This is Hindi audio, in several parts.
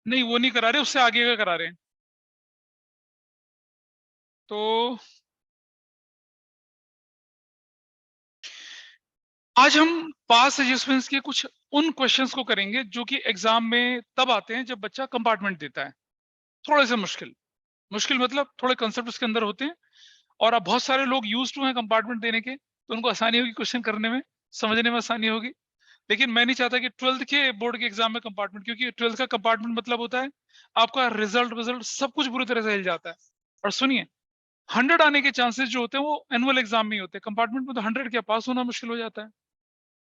नहीं वो नहीं करा रहे, उससे आगे का करा रहे हैं। तो आज हम पास एडजस्टमेंट्स के कुछ उन क्वेश्चंस को करेंगे जो कि एग्जाम में तब आते हैं जब बच्चा कंपार्टमेंट देता है। थोड़े से मुश्किल, मुश्किल मतलब थोड़े कंसेप्ट उसके अंदर होते हैं, और अब बहुत सारे लोग यूज टू हैं कंपार्टमेंट देने के, तो उनको आसानी होगी क्वेश्चन करने में, समझने में आसानी होगी। लेकिन मैं नहीं चाहता कि 12th के बोर्ड के एग्जाम में कंपार्टमेंट, क्योंकि 12th का कंपार्टमेंट मतलब होता है आपका रिजल्ट रिजल्ट सब कुछ बुरी तरह से हिल जाता है। और सुनिए, 100 आने के चांसेस जो होते हैं वो एनुअल एग्जाम में ही होते हैं, कंपार्टमेंट में तो 100 क्या पास होना मुश्किल हो जाता है,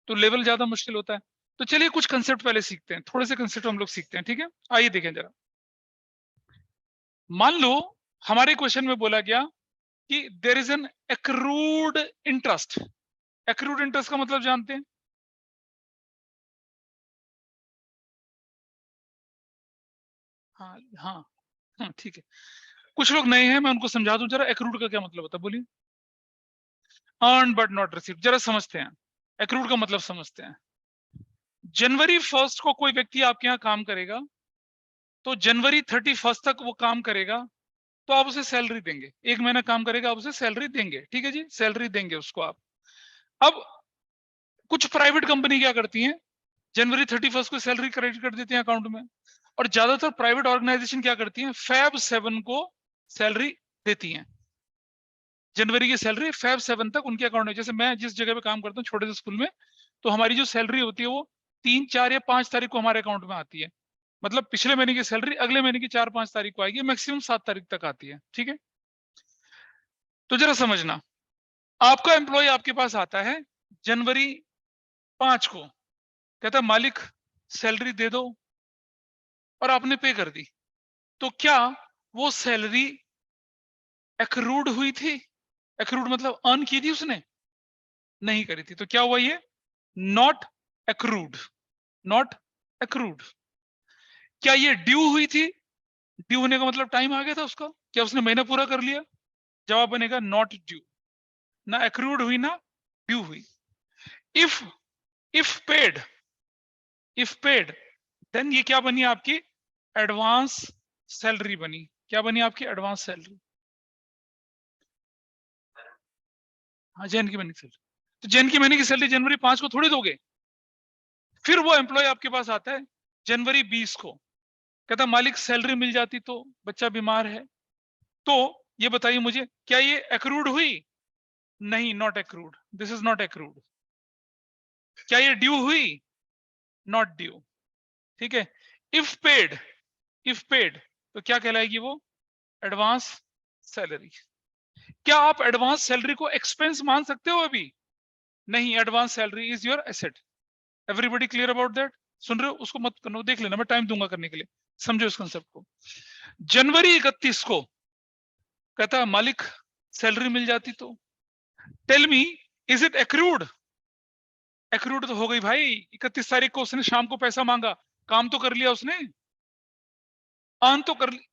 तो लेवल ज्यादा मुश्किल होता है। तो चलिए कुछ कंसेप्ट पहले सीखते हैं, थोड़े से कंसेप्ट हम लोग सीखते हैं, ठीक है। आइए देखें जरा। मान लो हमारे क्वेश्चन में बोला गया कि there is an accrued interest. Accrued interest का मतलब जानते हैं? हाँ हाँ हाँ, ठीक है। कुछ लोग नए हैं, मैं उनको समझा दूं जरा, एक्रूड का क्या मतलब होता है, बोलिए। अर्न बट नॉट रिसीव, जरा समझते हैं। एक्रूड का मतलब समझते हैं। जनवरी 1 को कोई व्यक्ति आपके यहाँ काम करेगा, तो जनवरी 31 तक वो काम करेगा, तो आप उसे सैलरी देंगे। एक महीना काम करेगा, आप उसे सैलरी देंगे, ठीक है जी, सैलरी देंगे उसको आप। अब कुछ प्राइवेट कंपनी क्या करती हैं, जनवरी 31 को सैलरी क्रेडिट कर देते हैं अकाउंट में। और ज्यादातर प्राइवेट ऑर्गेनाइजेशन क्या करती हैं, Feb 7 को सैलरी देती हैं। जनवरी की सैलरी Feb 7 तक उनके अकाउंट में। जैसे मैं जिस जगह पे काम करता हूँ छोटे से स्कूल में, तो हमारी जो सैलरी होती है वो 3, 4 या 5 तारीख को हमारे अकाउंट में आती है। मतलब पिछले महीने की सैलरी अगले महीने की 4, 5 तारीख को आएगी, मैक्सिमम 7 तारीख तक आती है, ठीक है। तो जरा समझना, आपका एम्प्लॉय आपके पास आता है जनवरी 5 को, कहता है मालिक सैलरी दे दो, और आपने पे कर दी। तो क्या वो सैलरी एक्रूड हुई थी? एक्रूड मतलब अर्न की थी उसने? नहीं करी थी, तो क्या हुआ ये? Not accrued. Not accrued. क्या ये ड्यू हुई थी? ड्यू होने का मतलब टाइम आ गया था उसका, क्या उसने महीना पूरा कर लिया? जवाब बनेगा नॉट ड्यू। ना एक्रूड हुई ना ड्यू हुई। If if paid, if paid, then ये क्या बनी आपकी? एडवांस सैलरी बनी। क्या बनी आपकी? Advance salary. हाँ, जैन की महीने की सैलरी। तो जैन की महीने की सैलरी जनवरी 5 को थोड़ी दोगे। फिर वो एम्प्लॉय आपके पास आता है जनवरी 20 को, कहता मालिक सैलरी मिल जाती तो, बच्चा बीमार है। तो ये बताइए मुझे, क्या ये एक्रूड हुई? नहीं, not accrued, this is not accrued. क्या ये ड्यू हुई? नॉट ड्यू, ठीक है। इफ पेड, इफ पेड, तो क्या कहलाएगी वो? Advance salary. क्या आप एडवांस सैलरी को एक्सपेंस मान सकते हो अभी? नहीं, advance salary is your asset. Everybody clear about that? सुन रहे हो? उसको मत करना, देख लेना, मैं टाइम दूंगा करने के लिए। समझो इस कंसेप्ट को। जनवरी 31 को कहता मालिक सैलरी मिल जाती तो, tell me, is it accrued? Accrued तो हो गई भाई। 31 तारीख को उसने शाम को पैसा मांगा, काम तो कर लिया उसने, अर्न तो कर लिया।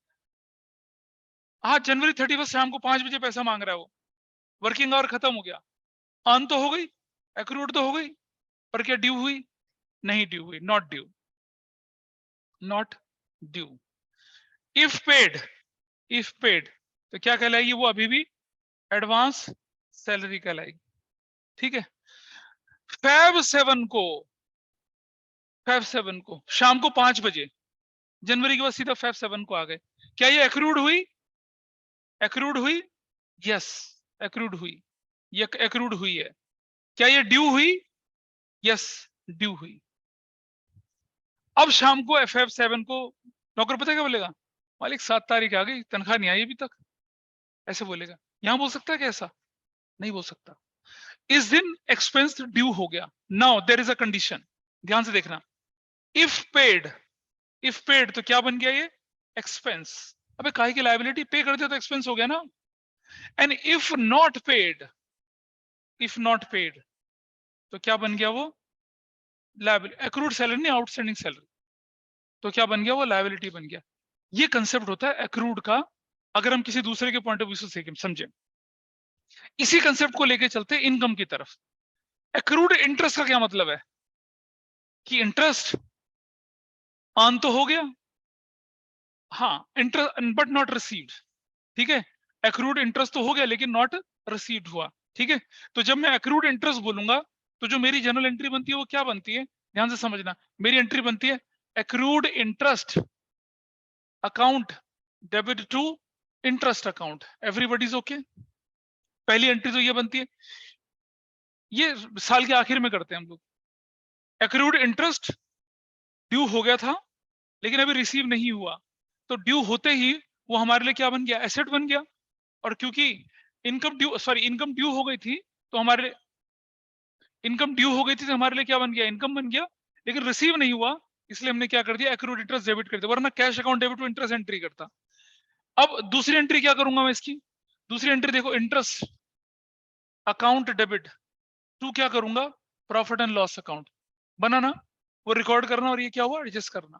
हाँ, जनवरी 31 शाम को 5 बजे पैसा मांग रहा है वो, वर्किंग आवर खत्म हो गया, अर्न तो हो गई, एक्रूड तो हो गई। पर क्या ड्यू हुई? नहीं ड्यू हुई, not due, not due. If paid, if paid, तो क्या कहलाएगी वो? अभी भी एडवांस सैलरी कहलाएगी, ठीक है। Feb 7 को, Feb 7 को शाम को 5 बजे, जनवरी के बाद सीधा Feb 7 को आ गए, क्या ये एक्रूड हुई? एक्रूड हुई, यस, एक्रूड हुई, ये एक्रूड हुई है। क्या ये ड्यू हुई? यस, ड्यू हुई। अब शाम को Feb 7 को नौकर पता है क्या बोलेगा? मालिक 7 तारीख आ गई, तनख्वाह नहीं आई अभी तक, ऐसे बोलेगा। यहां बोल सकता है क्या ऐसा? नहीं बोल सकता। इस दिन एक्सपेंस ड्यू हो गया। Now there is a condition, ध्यान से देखना। इफ पेड, इफ पेड तो क्या बन गया ये? एक्सपेंस। अबे काहे की लायबिलिटी, पे कर दिया तो एक्सपेंस हो गया ना। And if not paid, if not paid, तो क्या बन गया वो? लायबिलिटी। एक्रूड सैलरी नहीं, आउटस्टैंडिंग सैलरी। तो क्या बन गया वो? लायबिलिटी बन गया। ये कंसेप्ट होता है एक्रूड का, अगर हम किसी दूसरे के पॉइंट ऑफ व्यू से समझे। इसी कंसेप्ट को लेके चलते इनकम की तरफ। एक्रूड इंटरेस्ट का क्या मतलब है? कि इंटरेस्ट अर्न तो हो गया, हाँ, इंटरेस्ट बट नॉट रिसीव्ड, ठीक है। एक्रूड इंटरेस्ट तो हो गया लेकिन नॉट रिसीव्ड हुआ, ठीक है। तो जब मैं एक्रूड इंटरेस्ट बोलूंगा तो जो मेरी जनरल एंट्री बनती है वो क्या बनती है, ध्यान से समझना। मेरी एंट्री बनती है accrued interest account debit to interest account. Everybody is okay. पहली एंट्री तो ये बनती है, ये साल के आखिर में करते हैं हम लोग। एक्रूड इंटरेस्ट ड्यू हो गया था लेकिन अभी रिसीव नहीं हुआ, तो ड्यू होते ही वो हमारे लिए क्या बन गया, एसेट बन गया। और क्योंकि इनकम ड्यू हो गई थी तो हमारे इनकम ड्यू हो गई थी तो हमारे लिए क्या बन गया, इनकम बन गया। लेकिन रिसीव नहीं हुआ इसलिए हमने क्या कर दिया, एक्रूड इंटरेस्ट डेबिट कर दिया, वरना cash account debit to interest entry करता। अब दूसरी एंट्री क्या करूंगा मैं इसकी, दूसरी एंट्री देखो, इंटरेस्ट अकाउंट डेबिट टू क्या करूंगा, प्रॉफिट एंड लॉस अकाउंट बनाना, वो रिकॉर्ड करना और ये क्या हुआ, एडजस्ट करना।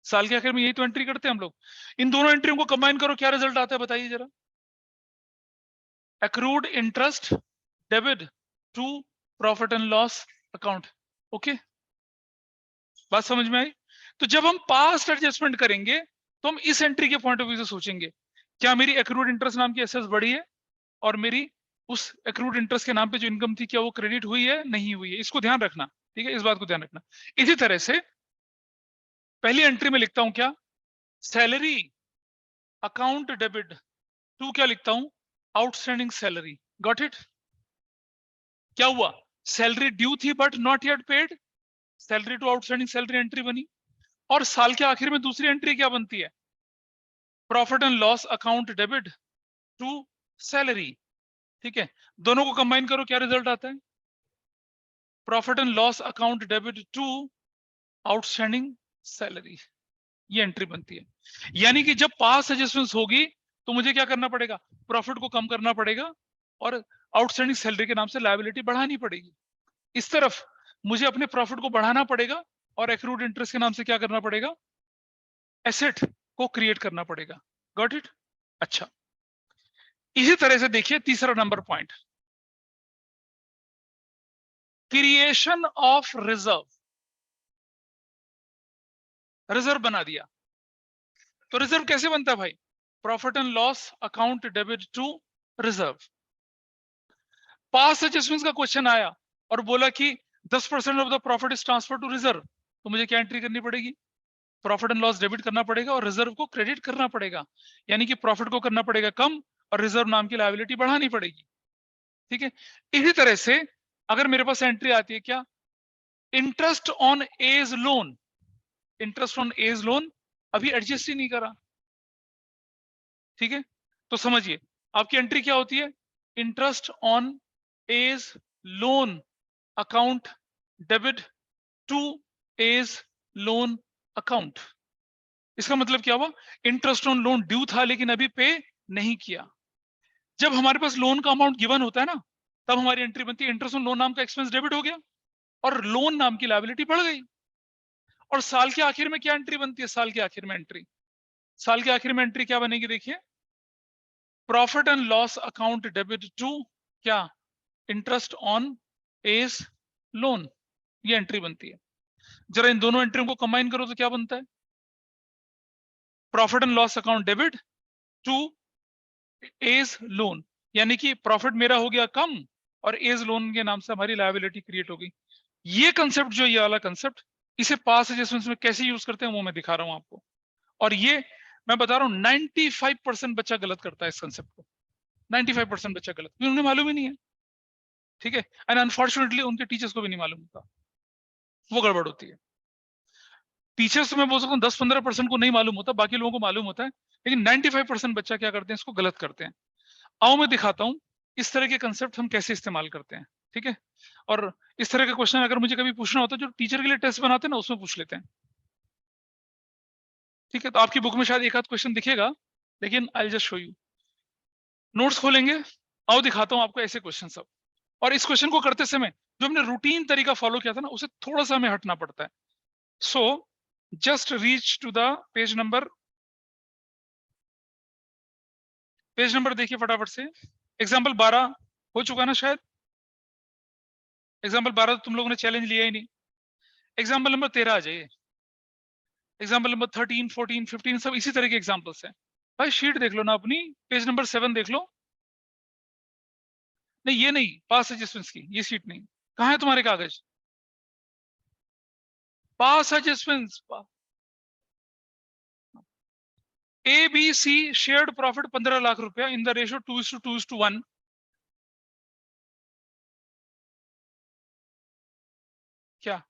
साल के आखिर में यही तो एंट्री करते हैं हम लोग। इन दोनों एंट्रियों को कंबाइन करो, क्या रिजल्ट आता है बताइए जरा। Accrued interest debit to profit and loss account. Okay, बात समझ में आई। तो जब हम पास्ट एडजस्टमेंट करेंगे तो हम इस एंट्री के पॉइंट ऑफ व्यू से सोचेंगे, क्या मेरी एक्रूड इंटरेस्ट नाम की एसेट्स बढ़ी है और मेरी उस एक्रूड इंटरेस्ट के नाम पे जो इनकम थी क्या वो क्रेडिट हुई है, नहीं हुई है, इसको ध्यान रखना, ठीक है, इस बात को ध्यान रखना। इसी तरह से पहली एंट्री में लिखता हूं क्या, सैलरी अकाउंट डेबिट टू क्या लिखता हूं, आउटस्टैंडिंग सैलरी। Got it. क्या हुआ, सैलरी ड्यू थी but not yet paid, salary to outstanding salary entry बनी। और साल के आखिर में दूसरी एंट्री क्या बनती है, profit and loss account debit to salary, ठीक है। दोनों को कंबाइन करो, क्या रिजल्ट आता है, profit and loss account debit to outstanding salary, ये एंट्री बनती है। यानी कि जब पास एडजस्टमेंट होगी तो मुझे क्या करना पड़ेगा, प्रॉफिट को कम करना पड़ेगा और आउटस्टैंडिंग सैलरी के नाम से लायबिलिटी बढ़ानी पड़ेगी। इस तरफ मुझे अपने प्रॉफिट को बढ़ाना पड़ेगा और एक्रूड इंटरेस्ट के नाम से क्या करना पड़ेगा, एसेट को क्रिएट करना पड़ेगा। Got it. अच्छा, इसी तरह से देखिए तीसरा number point, creation of reserve. Reserve बना दिया, तो रिजर्व कैसे बनता है भाई, profit and loss account debit to reserve. पास एडजस्टमेंट का क्वेश्चन आया और बोला कि 10% of the profit is transfer to reserve, तो मुझे क्या एंट्री करनी पड़ेगी, प्रॉफिट एंड लॉस डेबिट करना पड़ेगा और रिजर्व को क्रेडिट करना पड़ेगा। यानी कि प्रॉफिट को करना पड़ेगा कम और रिजर्व नाम की लायबिलिटी बढ़ानी पड़ेगी, ठीक है। इसी तरह से अगर मेरे पास एंट्री आती है क्या, interest on A's loan, interest on A's loan अभी एडजस्ट ही नहीं करा, ठीक है। तो समझिए आपकी एंट्री क्या होती है, interest on A's loan account debit to A's loan account. इसका मतलब क्या हुआ, इंटरेस्ट ऑन लोन ड्यू था लेकिन अभी पे नहीं किया। जब हमारे पास लोन का अमाउंट गिवन होता है ना, तब हमारी एंट्री बनती है इंटरेस्ट ऑन लोन नाम का एक्सपेंस डेबिट हो गया और लोन नाम की लायबिलिटी बढ़ गई। और साल के आखिर में क्या एंट्री बनती है, साल के आखिर में एंट्री, साल के आखिर में एंट्री क्या बनेगी, देखिए, profit and loss account debit to क्या, इंटरेस्ट ऑन एज लोन, ये एंट्री बनती है। जरा इन दोनों एंट्रियों को कंबाइन करो तो क्या बनता है, profit and loss account debit to A's loan, यानी कि प्रॉफिट मेरा हो गया कम और एज लोन के नाम से हमारी लायबिलिटी क्रिएट हो गई। ये कंसेप्ट जो ये वाला कंसेप्ट, इसे पास एडजस्टमेंट में कैसे यूज करते हैं वो मैं दिखा रहा हूं आपको। और ये मैं बता रहा हूं 95% बच्चा गलत करता है इस कंसेप्ट को, 95% बच्चा गलत, क्योंकि उन्हें मालूम ही नहीं है, ठीक है। एंड अनफॉर्चुनेटली उनके टीचर्स को भी नहीं मालूम होता, वो गड़बड़ होती है। टीचर्स तो मैं बोल सकता हूँ 10-15% को नहीं मालूम होता, बाकी लोगों को मालूम होता है, लेकिन 95% बच्चा क्या करते हैं, इसको गलत करते हैं। आओ मैं दिखाता हूं इस तरह के कंसेप्ट हम कैसे इस्तेमाल करते हैं, ठीक है। और इस तरह का क्वेश्चन अगर मुझे कभी पूछना होता है जो टीचर के लिए टेस्ट बनाते हैं ना, उसमें पूछ लेते हैं, ठीक है। तो आपकी बुक में शायद एक आध क्वेश्चन दिखेगा, लेकिन I just show you. Notes खोलेंगे, आओ दिखाता हूं आपको ऐसे क्वेश्चन सब। और इस क्वेश्चन को करते समय जो हमने रूटीन तरीका फॉलो किया था ना, उसे थोड़ा सा हमें हटना पड़ता है। So just reach to the page number, page number देखिए फटाफट से। एग्जाम्पल 12 हो चुका ना शायद, एग्जाम्पल 12 तो तुम लोगों ने चैलेंज लिया ही नहीं। एग्जाम्पल नंबर 13 आ जाइए। एग्जाम्पल नंबर 13, 14, 15 सब इसी तरह के एग्जाम्पल्स हैं। भाई शीट देख लो ना अपनी, पेज नंबर 7 देख लो। नहीं ये नहीं, पास एडजस्टमेंट्स की ये शीट नहीं। कहाँ है तुम्हारे कागज? पास adjustments. A B C shared profit 15 lakh रुपया इन द रेशियो 2:1। क्या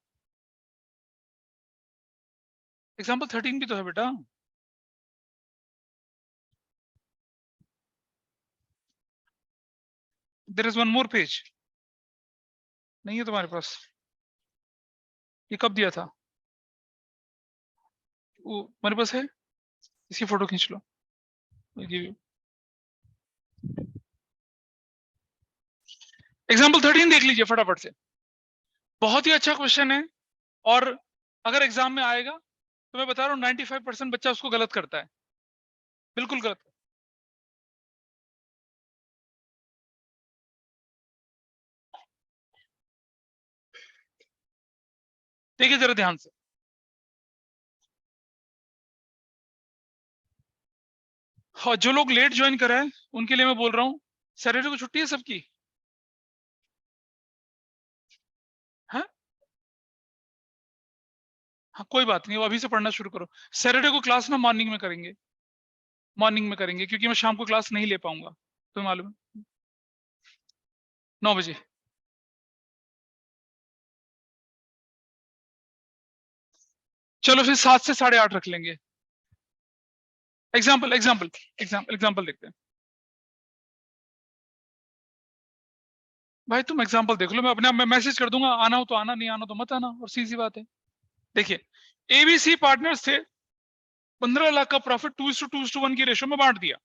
एग्जाम्पल 13 भी तो है बेटा। There is one more page. नहीं है तुम्हारे पास? ये कब दिया था? वो मेरे पास है, इसकी फोटो खींच लो। एग्जाम्पल 13 देख लीजिए फटाफट से। बहुत ही अच्छा क्वेश्चन है, और अगर एग्जाम में आएगा तो मैं बता रहा हूँ 95% बच्चा उसको गलत करता है, बिल्कुल गलत। देखिए जरा ध्यान से। हाँ, जो लोग लेट ज्वाइन कर रहे हैं उनके लिए मैं बोल रहा हूँ, सैटरडे को छुट्टी है सबकी? हाँ हाँ, कोई बात नहीं, वो अभी से पढ़ना शुरू करो। सैटरडे को क्लास ना मॉर्निंग में करेंगे, मॉर्निंग में करेंगे, क्योंकि मैं शाम को क्लास नहीं ले पाऊंगा, तुम्हें मालूम है। 9 बजे। चलो फिर 7 से 8:30 रख लेंगे। एग्जाम्पल एग्जाम्पल एग्जाम्पल एग्जाम्पल देखते हैं। भाई तुम एग्जाम्पल देख लो, मैं अपने आप में मैसेज कर दूंगा, आना हो तो आना, नहीं आना तो मत आना, और सीधी सी बात है। देखिए, एबीसी पार्टनर्स थे, 15 लाख का प्रॉफिट 2:1 की रेशो में बांट दिया,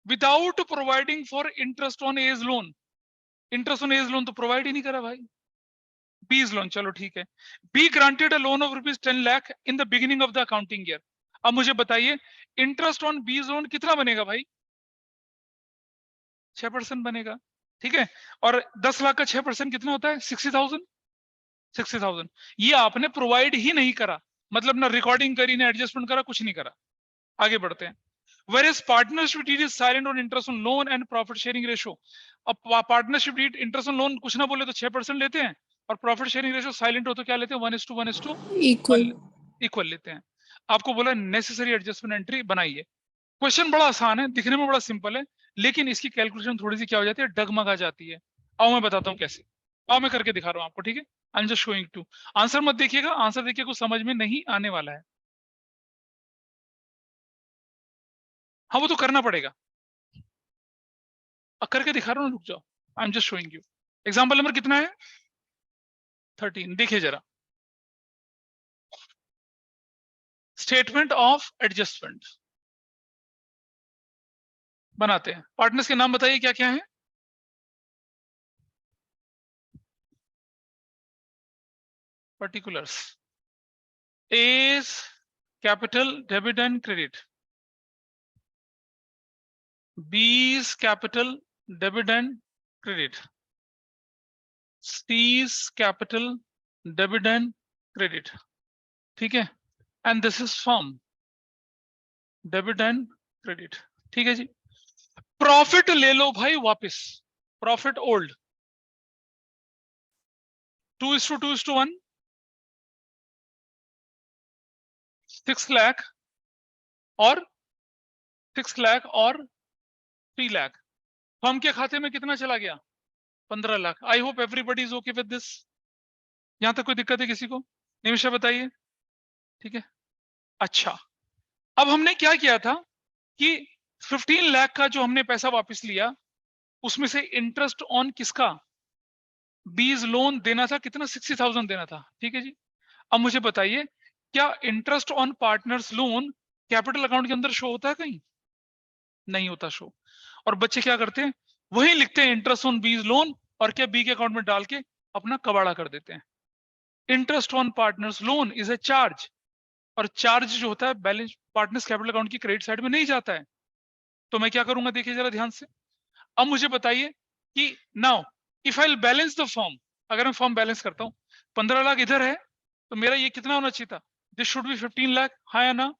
without providing for interest on A's loan. Interest on A's loan तो प्रोवाइड ही नहीं करा भाई। बीज लोन, चलो ठीक है। B granted a loan of ₹10 lakh in the beginning of the accounting year. अब मुझे बताइए, इंटरेस्ट ऑन बीज लोन कितना बनेगा भाई? 6% बनेगा, ठीक है। और 10 लाख का 6% कितना होता है? 60,000। 60,000 ये आपने प्रोवाइड ही नहीं करा, मतलब ना रिकॉर्डिंग करी ना एडजस्टमेंट करा, कुछ नहीं करा। आगे बढ़ते हैं। Whereas partnership deed is silent on interest on loan and profit sharing ratio. अब partnership deed interest on loan कुछ ना बोले तो 6% लेते हैं, और प्रॉफिट शेयरिंग रेशियो साइलेंट हो तो क्या लेते हैं? 1:1 इक्वल लेते हैं। आपको बोला नेसेसरी एडजस्टमेंट एंट्री बनाइए। क्वेश्चन बड़ा आसान है, दिखने में बड़ा सिंपल है, लेकिन इसकी कैलकुलेशन थोड़ी सी क्या हो जाती है, डगमगा जाती है। आओ मैं बताता हूँ कैसे। आओ मैं करके दिखा रहा हूँ आपको, ठीक है। I am just showing to. Answer मत देखिएगा, आंसर देखिए कुछ समझ में नहीं आने वाला है। हाँ वो तो करना पड़ेगा, करके दिखा रहा हूँ, रुक जाओ। आई am just showing you. Example number कितना है? 13। देखिए जरा, स्टेटमेंट ऑफ एडजस्टमेंट बनाते हैं। पार्टनर्स के नाम बताइए क्या क्या है? Particulars, A's capital debit and credit, B's capital debit and credit, C's capital debit and credit, ठीक है। And this is firm debit and credit, ठीक है जी। प्रॉफिट ले लो भाई वापस, प्रॉफिट ओल्ड 2:2:1, 6 लाख और 6 लाख और 3 लाख। फर्म के खाते में कितना चला गया? 15 lakh. I hope everybody is okay with this. यहां तक कोई दिक्कत है किसी को? निमिषा बताइए, ठीक है। अच्छा, अब हमने क्या किया था कि 15 लाख का जो हमने पैसा वापस लिया, उसमें से इंटरेस्ट ऑन किसका? बीज लोन देना था, कितना? 60,000 देना था, ठीक है जी। अब मुझे बताइए, क्या interest on partners loan capital account के अंदर शो होता है कहीं? नहीं होता शो। और बच्चे क्या करते हैं, वही लिखते हैं इंटरेस्ट ऑन बीज लोन, और क्या बी के अकाउंट में डाल के अपना कबाड़ा कर देते हैं। Interest on partners loan is a charge, और चार्ज जो होता है बैलेंस पार्टनर्स कैपिटल अकाउंट की क्रेडिट साइड में नहीं जाता है। तो मैं क्या करूंगा, देखिए जरा ध्यान से। अब मुझे बताइए कि now if I balance the form, अगर मैं फॉर्म बैलेंस करता हूं, 15 लाख इधर है, तो मेरा ये कितना होना चाहिए था? दिस शुड बी 15 लाख, हाँ या ना?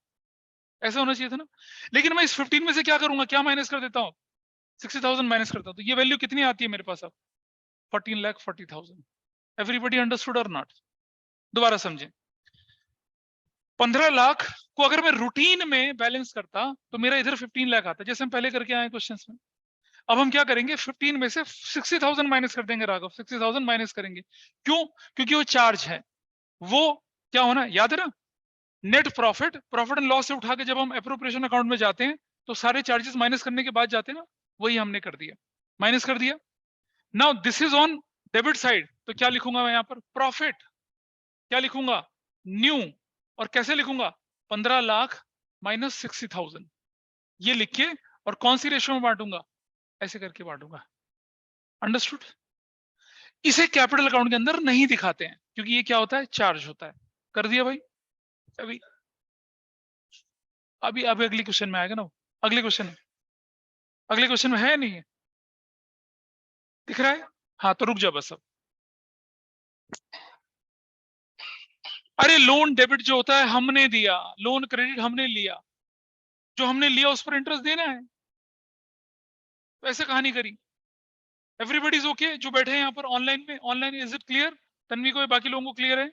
ऐसा होना चाहिए था ना। लेकिन मैं इस 15 में से क्या करूंगा, क्या माइनस कर देता हूँ, 60,000 माइनस करता हूँ, तो ये वैल्यू कितनी आती है मेरे पास अब, 14,40,000। एवरीबडी अंडरस्टूड और नॉट? दोबारा समझें, 15 लाख को अगर मैं रूटीन में बैलेंस करता तो मेरा इधर 15 लाख आता, जैसे हम पहले करके आए क्वेश्चंस में। अब हम क्या करेंगे, 15 में से 60,000 माइनस कर देंगे राघव, 60,000 माइनस करेंगे। क्यों? क्योंकि वो चार्ज है, वो क्या होना है, याद है ना, net profit, profit and loss से उठा के जब हम अप्रोप्रिएशन अकाउंट में जाते हैं तो सारे चार्जेस माइनस करने के बाद जाते हैं ना, वही हमने कर दिया, माइनस कर दिया। Now this is on debit side, तो क्या लिखूंगा मैं यहाँ पर, प्रॉफिट, क्या लिखूंगा, न्यू, और कैसे लिखूंगा, 15 लाख माइनस 60,000, ये लिख के, और कौन सी रेशियो में बांटूंगा, ऐसे करके बांटूंगा। अंडरस्टूड? इसे कैपिटल अकाउंट के अंदर नहीं दिखाते हैं क्योंकि ये क्या होता है, चार्ज होता है। कर दिया भाई? अभी अभी अभी अगली क्वेश्चन में आएगा ना, अगले क्वेश्चन, अगले क्वेश्चन में है नहीं है, दिख रहा है? हाँ तो रुक जा बस अब। अरे लोन डेबिट जो होता है हमने दिया, लोन क्रेडिट हमने लिया, जो हमने लिया उस पर इंटरेस्ट देना है, तो ऐसे कहानी करी। एवरीबडी इज ओके जो बैठे हैं यहाँ पर ऑनलाइन में, online is it clear? Tanvi को, बाकी लोगों को क्लियर है?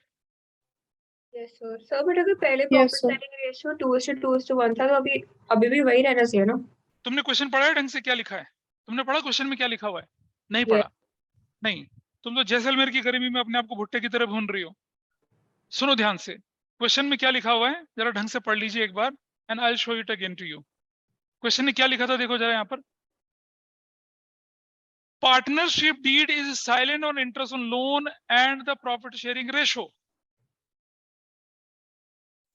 Yes sir. सर बट अगर पहले Yes, profit sir. Sharing ratio 2:2:1 था, तो अभी अभी भी वही रहना चाहिए ना? तुमने क्वेश्चन पढ़ा है ढंग से, क्या लिखा है? तुमने पढ़ा क्वेश्चन में क्या लिखा हुआ है? नहीं Yes. पढ़ा? नहीं, तुम तो जैसलमेर की गर्मी में अपने आप को भुट्टे की तरह भून रही हो। सुनो ध्यान से, क्वेश्चन में क्या लिखा हुआ है जरा ढंग से पढ़ लीजिए एक बार, and I will show it again to you. Question में क्या लिखा था देखो जरा यहाँ पर, partnership deed is silent on interest on loan and the profit sharing ratio.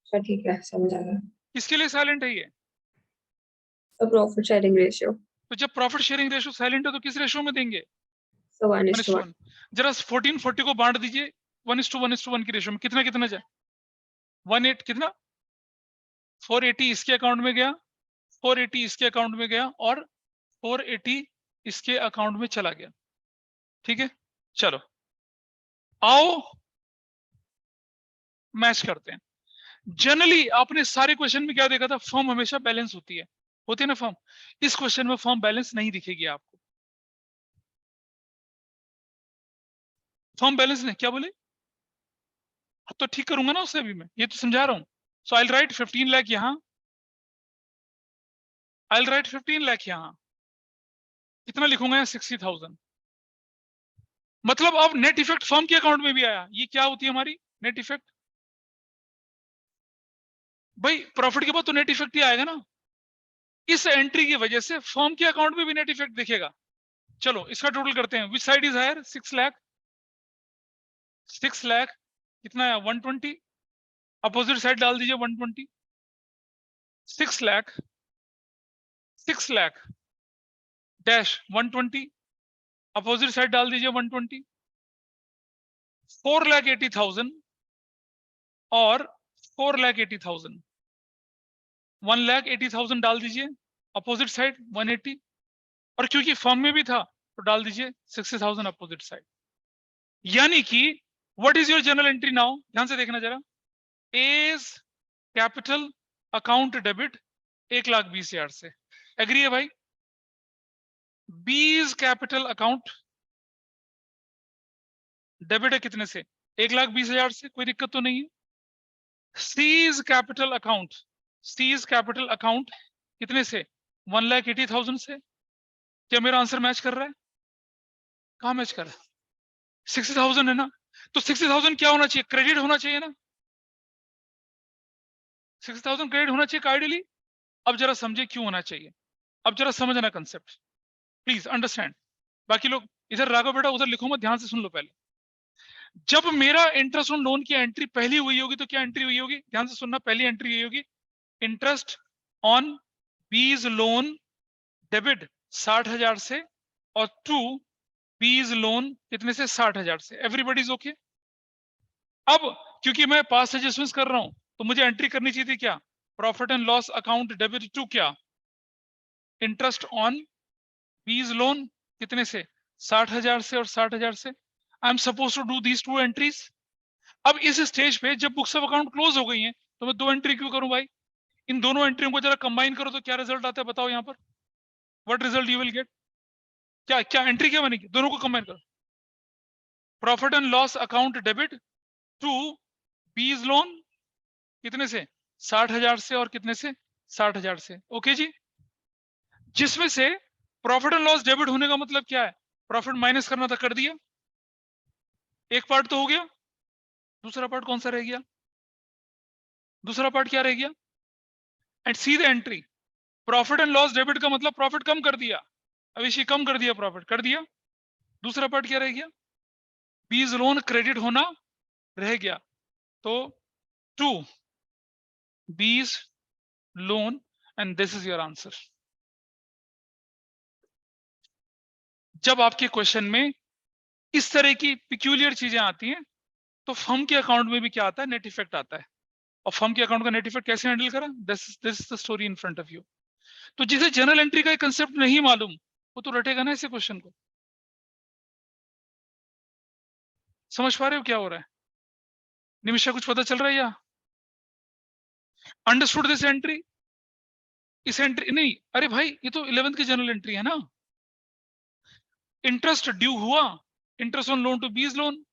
अच्छा ठीक है, समझ आ गया। किसके लिए साइलेंट है ये? तो प्रॉफिट शेयरिंग रेशियो, तो जब प्रॉफिट शेयरिंग रेशो साइलेंट है तो किस रेशो में देंगे? so 1:1। 1:1। जरा 1440 को बांट दीजिए 1:1:1 की रेशो में, कितना कितना जाए, 18 कितना, 480 इसके अकाउंट में गया, 480 इसके अकाउंट में गया, और 480 इसके अकाउंट में चला गया। ठीक है, चलो आओ मैच करते हैं। जनरली आपने सारे क्वेश्चन में क्या देखा था, फर्म हमेशा बैलेंस होती है ना फर्म। इस क्वेश्चन में फर्म बैलेंस नहीं दिखेगी आपको। फर्म बैलेंस ने क्या बोले, अब तो ठीक करूंगा ना उससे, अभी मैं ये तो समझा रहा हूं। सो आई विल राइट 15 लाख यहां, आई विल राइट 15 लाख यहां, कितना लिखूंगा यहाँ, 60,000। मतलब अब नेट इफेक्ट फर्म के अकाउंट में भी आया, ये क्या होती है हमारी नेट इफेक्ट, भाई प्रॉफिट के बाद तो नेट इफेक्ट ही आएगा ना। इस एंट्री की वजह से फर्म के अकाउंट में भी नेट इफेक्ट दिखेगा। चलो इसका टोटल करते हैं, which side is higher, 6 lakh, 6 lakh कितना है, 120, अपोजिट साइड डाल दीजिए 120, 6 lakh, 6 lakh dash 120, opposite side डाल दीजिए 120, 4,80,000 और 4,80,000, 1,80,000 डाल दीजिए अपोजिट साइड 180, और क्योंकि फर्म में भी था तो डाल दीजिए 60,000 अपोजिट साइड। यानी कि what is your general entry now, ध्यान से देखना जरा, एज कैपिटल अकाउंट डेबिट 1,20,000 से, एग्री है भाई? बीज कैपिटल अकाउंट डेबिट है कितने से, 1,20,000 से, कोई दिक्कत तो नहीं है। Seize capital account, seize capital account कितने से, 1,80,000 से। क्या मेरा आंसर मैच कर रहा है? कहाँ मैच कर रहा है, 60,000 है ना, तो 60,000 क्या होना चाहिए, क्रेडिट होना चाहिए ना, 60,000 क्रेडिट होना चाहिए आइडियली। अब जरा समझे क्यों होना चाहिए, अब जरा समझना कंसेप्ट, प्लीज अंडरस्टैंड। बाकी लोग इधर राघव बेटा उधर लिखो मत, ध्यान से सुन लो पहले। जब मेरा इंटरेस्ट ऑन लोन की एंट्री पहली हुई होगी तो क्या एंट्री हुई होगी, ध्यान से सुनना, पहली एंट्री हुई होगी, interest on B's loan debit 60,000 से, और टू बीज लोन कितने से, 60,000 से। Everybody is okay? अब क्योंकि मैं पास्ट एडजस्टमेंट कर रहा हूं तो मुझे एंट्री करनी चाहिए थी क्या, profit and loss account debit to क्या, इंटरेस्ट ऑन बीज लोन कितने से, 60,000 से और 60,000 से। I am suppose to do these two entries. अब इस स्टेज पे जब बुक्स ऑफ अकाउंट क्लोज हो गई हैं तो मैं 2 एंट्री क्यों करूं भाई? इन दोनों एंट्रियों को जरा कंबाइन करो तो क्या रिजल्ट आता है बताओ यहाँ पर, what result you will get? क्या क्या एंट्री क्या बनेगी? दोनों को कंबाइन करो। Profit and loss account debit to B's loan, कितने से? 60,000 से, और कितने से? 60,000 से। ओके जी, जिसमें से प्रॉफिट एंड लॉस डेबिट होने का मतलब क्या है? प्रॉफिट माइनस करना था, कर दिया, एक पार्ट तो हो गया। दूसरा पार्ट कौन सा रह गया? दूसरा पार्ट क्या रह गया? And see the entry, profit and loss debit का मतलब प्रॉफिट कम कर दिया, अविशी कम कर दिया, प्रॉफिट कर दिया। दूसरा पार्ट क्या रह गया? बीज लोन क्रेडिट होना रह गया। तो to B's loan, and this is your answer. जब आपके क्वेश्चन में इस तरह की पिक्यूलियर चीजें आती हैं तो फर्म के अकाउंट में भी क्या आता है? नेट इफेक्ट आता है। और फर्म के अकाउंट का नेट इफेक्ट कैसे हैंडल करा? This is the story in front of you. तो जिसे जनरल एंट्री का कंसेप्ट नहीं मालूम वो तो रटेगा ना ऐसे क्वेश्चन को। समझ पा रहे हो क्या हो रहा है? निमिषा कुछ पता चल रहा है या? Understood this entry? इस एंट्री नहीं, अरे भाई ये तो 11th की जनरल एंट्री है ना। इंटरेस्ट ड्यू हुआ, interest on loan to B's loan,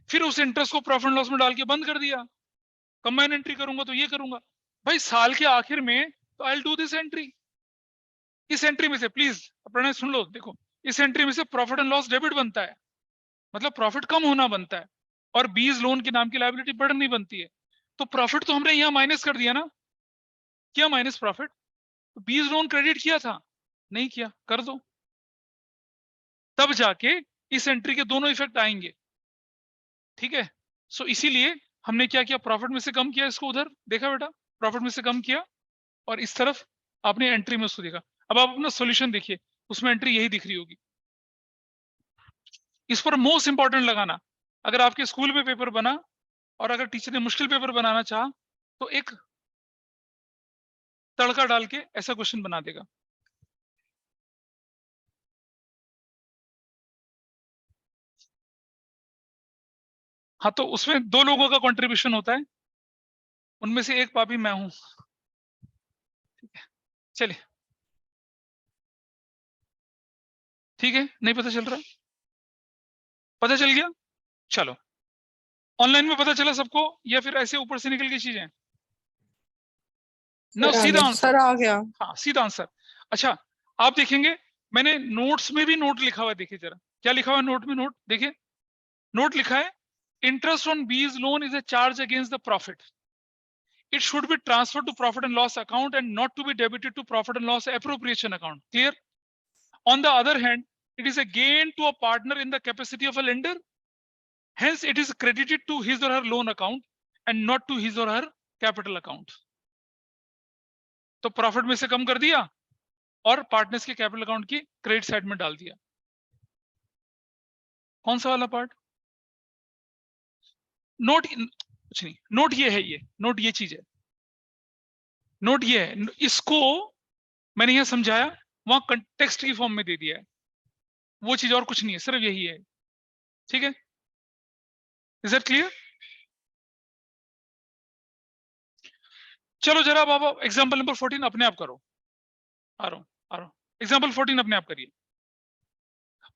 फिर उस इंटरेस्ट को प्रॉफिट लॉस में डाल के बंद कर दिया। कंबाइन एंट्री करूंगा तो ये करूंगा भाई साल के आखिर में, तो I will do this entry. इस एंट्री में से प्लीज प्रणय सुन लो, देखो इस एंट्री में से प्रॉफिट एंड लॉस डेबिट बनता है, मतलब प्रॉफिट कम होना बनता है, और बीज लोन के नाम की लायबिलिटी बढ़नी बनती है। तो प्रॉफिट तो हमने यहाँ माइनस कर दिया ना, क्या माइनस प्रॉफिट? तो बीज लोन क्रेडिट किया था, नहीं किया, कर दो, तब जाके इस एंट्री के दोनों इफेक्ट आएंगे। ठीक है, सो इसीलिए हमने क्या किया, प्रॉफिट में से कम किया इसको, उधर देखा बेटा, प्रॉफिट में से कम किया, और इस तरफ आपने एंट्री में उसको देखा। अब आप अपना सॉल्यूशन देखिए, उसमें एंट्री यही दिख रही होगी। इस पर मोस्ट इंपॉर्टेंट लगाना, अगर आपके स्कूल में पेपर बना और अगर टीचर ने मुश्किल पेपर बनाना चाहा तो एक तड़का डाल के ऐसा क्वेश्चन बना देगा। हाँ, तो उसमें दो लोगों का कंट्रीब्यूशन होता है, उनमें से एक पापी मैं हूं। ठीक है, चलिए, ठीक है, नहीं पता चल रहा? पता चल गया? चलो, ऑनलाइन में पता चला सबको या फिर ऐसे ऊपर से निकल की चीजें? ना, सीधा आंसर। सर आ गया। हाँ, सीधा आंसर। अच्छा, आप देखेंगे मैंने नोट्स में भी नोट लिखा हुआ है, देखिए जरा क्या लिखा हुआ है नोट में। नोट देखिए, नोट लिखा है, interest on B's loan is a charge against the profit, it should be transferred to profit and loss account and not to be debited to profit and loss appropriation account. Clear? On the other hand, it is a gain to a partner in the capacity of a lender, hence it is credited to his or her loan account and not to his or her capital account. तो प्रॉफिट में से कम कर दिया और पार्टनर्स के कैपिटल अकाउंट की क्रेडिट साइड में डाल दिया। कौन सा वाला पार्ट? नोट कुछ नहीं, नोट ये है, ये नोट ये चीज है, नोट ये है, इसको मैंने यहां समझाया, वहां टेक्स्ट की फॉर्म में दे दिया है, वो चीज और कुछ नहीं है, सिर्फ यही है। ठीक है, इज दैट क्लियर? चलो जरा बाबा एग्जांपल नंबर 14 अपने आप करो। आ रहा हूं, एग्जांपल 14 अपने आप करिए।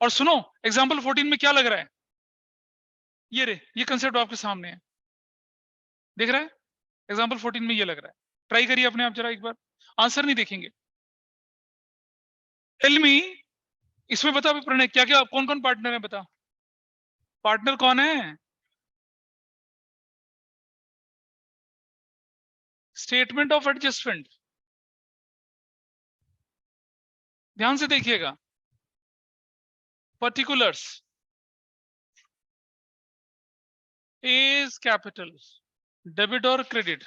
और सुनो, एग्जांपल 14 में क्या लग रहा है? ये रे, ये कंसेप्ट आपके सामने है, देख रहा है? एग्जांपल 14 में ये लग रहा है, ट्राई करिए अपने आप जरा एक बार, आंसर नहीं देखेंगे। टेल मी, इसमें बता प्रणय, क्या क्या कौन कौन पार्टनर है, बता पार्टनर कौन है? स्टेटमेंट ऑफ एडजस्टमेंट, ध्यान से देखिएगा, particulars, A is capital, debit और credit,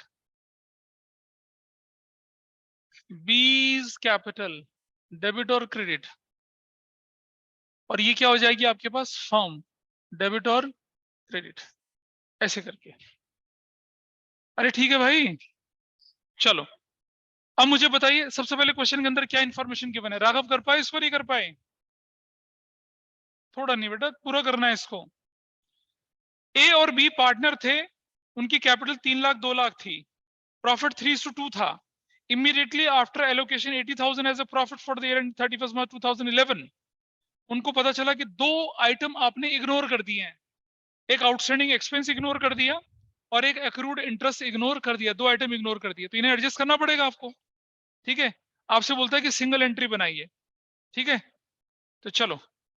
B is capital, debit और क्रेडिट, और ये क्या हो जाएगी आपके पास? फर्म, डेबिट और क्रेडिट, ऐसे करके। अरे ठीक है भाई, चलो अब मुझे बताइए सबसे पहले क्वेश्चन के अंदर क्या इंफॉर्मेशन गिवन है? राघव कर पाए इसको, नहीं कर पाए? थोड़ा नहीं बेटा, पूरा करना है इसको। ए और बी पार्टनर थे, उनकी कैपिटल 3 लाख 2 लाख थी, प्रॉफिट 3:2 था। Immediately after allocation 80,000 as a profit for the year end 31 March 2011 उनको पता चला कि दो आइटम आपने इग्नोर कर दिए हैं, एक आउटस्टैंडिंग एक्सपेंस इग्नोर कर दिया और एक एक्रूड इंटरेस्ट इग्नोर कर दिया, दो आइटम इग्नोर कर दिए, तो इन्हें एडजस्ट करना पड़ेगा आपको। ठीक है, आपसे बोलता है कि सिंगल एंट्री बनाइए। ठीक है, तो चलो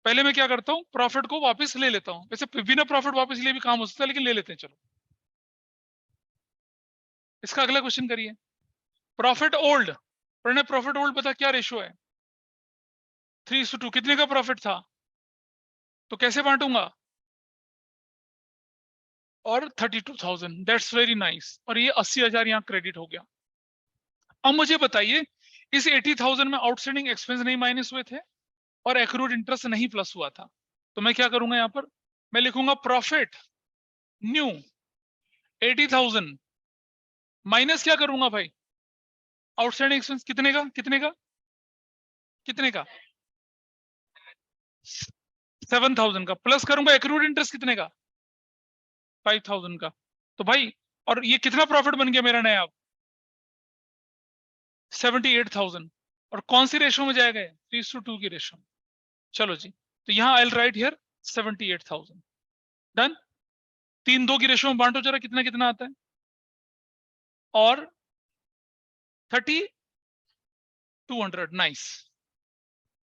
पहले मैं क्या करता हूं, प्रॉफिट को वापस ले लेता हूं। वैसे बिना प्रॉफिट वापस लिए भी काम हो सकता है, लेकिन ले लेते हैं। चलो इसका अगला क्वेश्चन करिए। प्रॉफिट ओल्ड, प्रॉफिट ओल्ड पता क्या रेशियो है? 3:2। कितने का प्रॉफिट था? तो कैसे बांटूंगा? और 32,000, दैट्स वेरी नाइस। और ये 80,000 यहाँ क्रेडिट हो गया। अब मुझे बताइए, इस 80,000 में आउटस्टैंडिंग एक्सपेंस नहीं माइनस हुए थे और एक्रूड इंटरेस्ट नहीं प्लस हुआ था, तो मैं क्या करूंगा यहाँ पर, मैं लिखूंगा प्रॉफिट न्यू 80,000 माइनस क्या करूंगा भाई, आउटस्टैंडिंग एक्सपेंस कितने का, कितने का, कितने का, 7,000 का, प्लस करूंगा एक्रूड इंटरेस्ट कितने का, 5,000 का। तो भाई, और ये कितना प्रॉफिट बन गया मेरा नया? 78,000। और कौन सी रेशो में जाएगा? 3:2 की रेशो। चलो जी, तो यहाँ आई राइट हियर 78,000। डन। 3:2 की रेशो में बांटो जरा, कितना कितना आता है? और 3200। नाइस।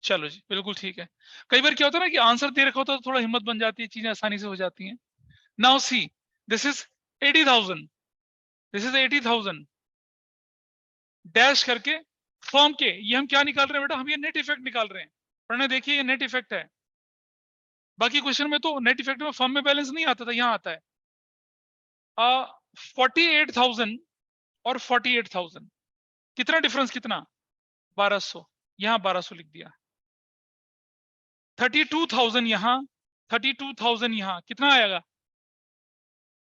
चलो जी, बिल्कुल ठीक है। कई बार क्या होता है ना कि आंसर दे रखा होता है तो थोड़ा हिम्मत बन जाती है, चीजें आसानी से हो जाती हैं। Now see, this is 80,000, this is 80,000 dash करके फर्म के, ये हम क्या निकाल रहे हैं बेटा, हम ये नेट इफेक्ट निकाल रहे हैं। पढ़ने देखिए, ये नेट इफेक्ट है। बाकी क्वेश्चन में तो नेट इफेक्ट में फर्म में बैलेंस नहीं आता था, यहाँ आता है। 48,000 और 48,000 कितना डिफरेंस, कितना? 1200। यहाँ 1200 लिख दिया। 32,000 यहाँ, 32,000 यहाँ, कितना आएगा,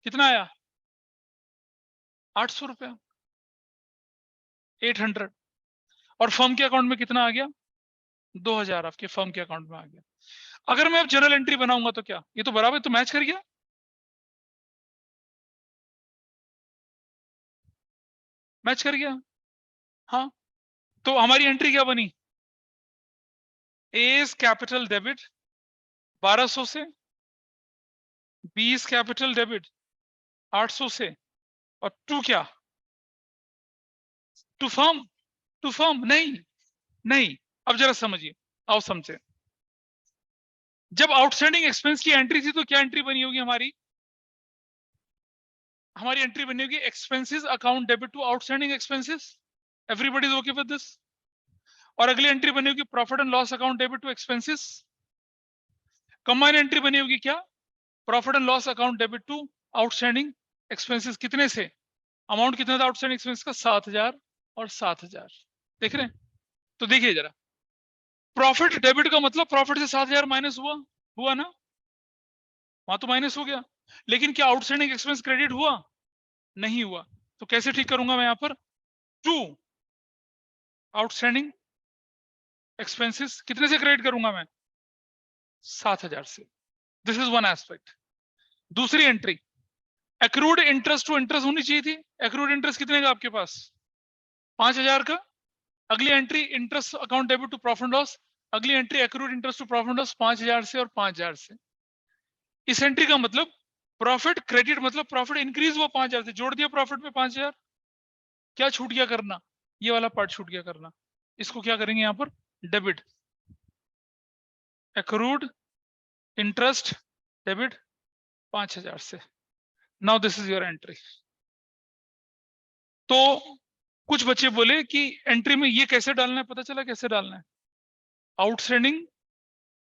कितना आया? 800 रुपया, 800। और फर्म के अकाउंट में कितना आ गया? 2,000 आपके फर्म के अकाउंट में आ गया। अगर मैं अब जनरल एंट्री बनाऊंगा तो क्या, ये तो बराबर तो मैच कर गया, मैच कर गया। हाँ, तो हमारी एंट्री क्या बनी? ए कैपिटल डेबिट 1200 से, बी कैपिटल डेबिट 800 से, और टू क्या, टू फर्म, टू फर्म नहीं, नहीं। अब जरा समझिए, आओ समझे। जब आउटस्टैंडिंग एक्सपेंस की एंट्री थी तो क्या एंट्री बनी होगी हमारी? हमारी एंट्री बनी होगी expenses account debit to outstanding expenses. Everybody is okay with this? और अगली एंट्री बनी होगी profit and loss account debit to expenses. Combine entry बनी होगी क्या, profit and loss account debit to outstanding expenses. कितने से, अमाउंट कितना था आउटस्टैंडिंग एक्सपेंस का? 7,000 और 7,000। देख रहे हैं? तो देखिए जरा, प्रॉफिट डेबिट का मतलब प्रॉफिट से 7,000 माइनस हुआ, हुआ ना, वहां तो माइनस हो गया। लेकिन क्या आउटस्टैंडिंग एक्सपेंस क्रेडिट हुआ? नहीं हुआ। तो कैसे ठीक करूंगा मैं यहाँ पर, टू आउटस्टैंडिंग एक्सपेंसेस कितने से क्रेडिट करूंगा मैं? 7,000 से। This is one aspect. दूसरी entry, accrued interest to interest होनी चाहिए थी। एक्रूड इंटरेस्ट कितने का आपके पास? 5,000 का। अगली entry interest account debit to profit loss, अगली entry accrued interest to profit loss 5,000 से और 5,000 से। इस एंट्री का मतलब प्रॉफिट क्रेडिट, मतलब प्रॉफिट इंक्रीज हुआ 5,000 से, जोड़ दिया प्रॉफिट में 5,000। क्या छूट गया करना, ये वाला पार्ट छूट गया करना। इसको क्या करेंगे यहाँ पर, डेबिट, एक्रूड इंटरेस्ट डेबिट 5,000 से। Now this is your entry. तो कुछ बच्चे बोले कि एंट्री में ये कैसे डालना है, पता चला कैसे डालना है। Outstanding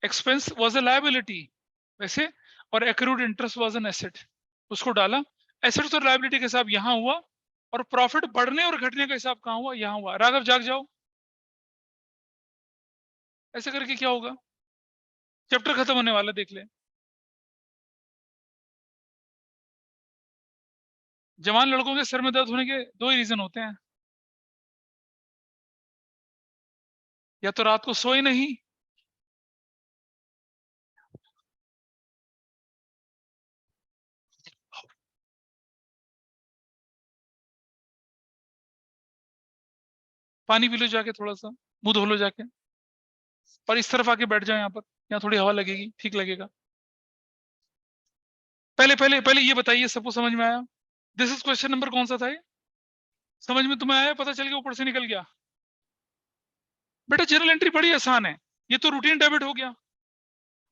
expense was a liability वैसे, और accrued interest was an asset, उसको डाला। एसेट्स और लायबिलिटी का हिसाब यहाँ हुआ, और प्रॉफिट बढ़ने और घटने का हिसाब कहाँ हुआ? यहाँ हुआ। राघव जाग जाओ, ऐसे करके क्या होगा, चैप्टर खत्म होने वाला, देख ले। जवान लड़कों के सर में दर्द होने के दो ही रीजन होते हैं, या तो रात को सोए नहीं, पानी पी लो जाके, थोड़ा सा मुंह धो लो जाके, और इस तरफ आके बैठ जाओ, यहाँ पर, यहाँ थोड़ी हवा लगेगी, ठीक लगेगा। पहले पहले पहले ये बताइए, सबको समझ में आया? दिस इज क्वेश्चन नंबर कौन सा था ये? समझ में तुम्हें आया? पता चल गया, ऊपर से निकल गया? बेटा जर्नल एंट्री बड़ी आसान है, ये तो रूटीन डेबिट हो गया।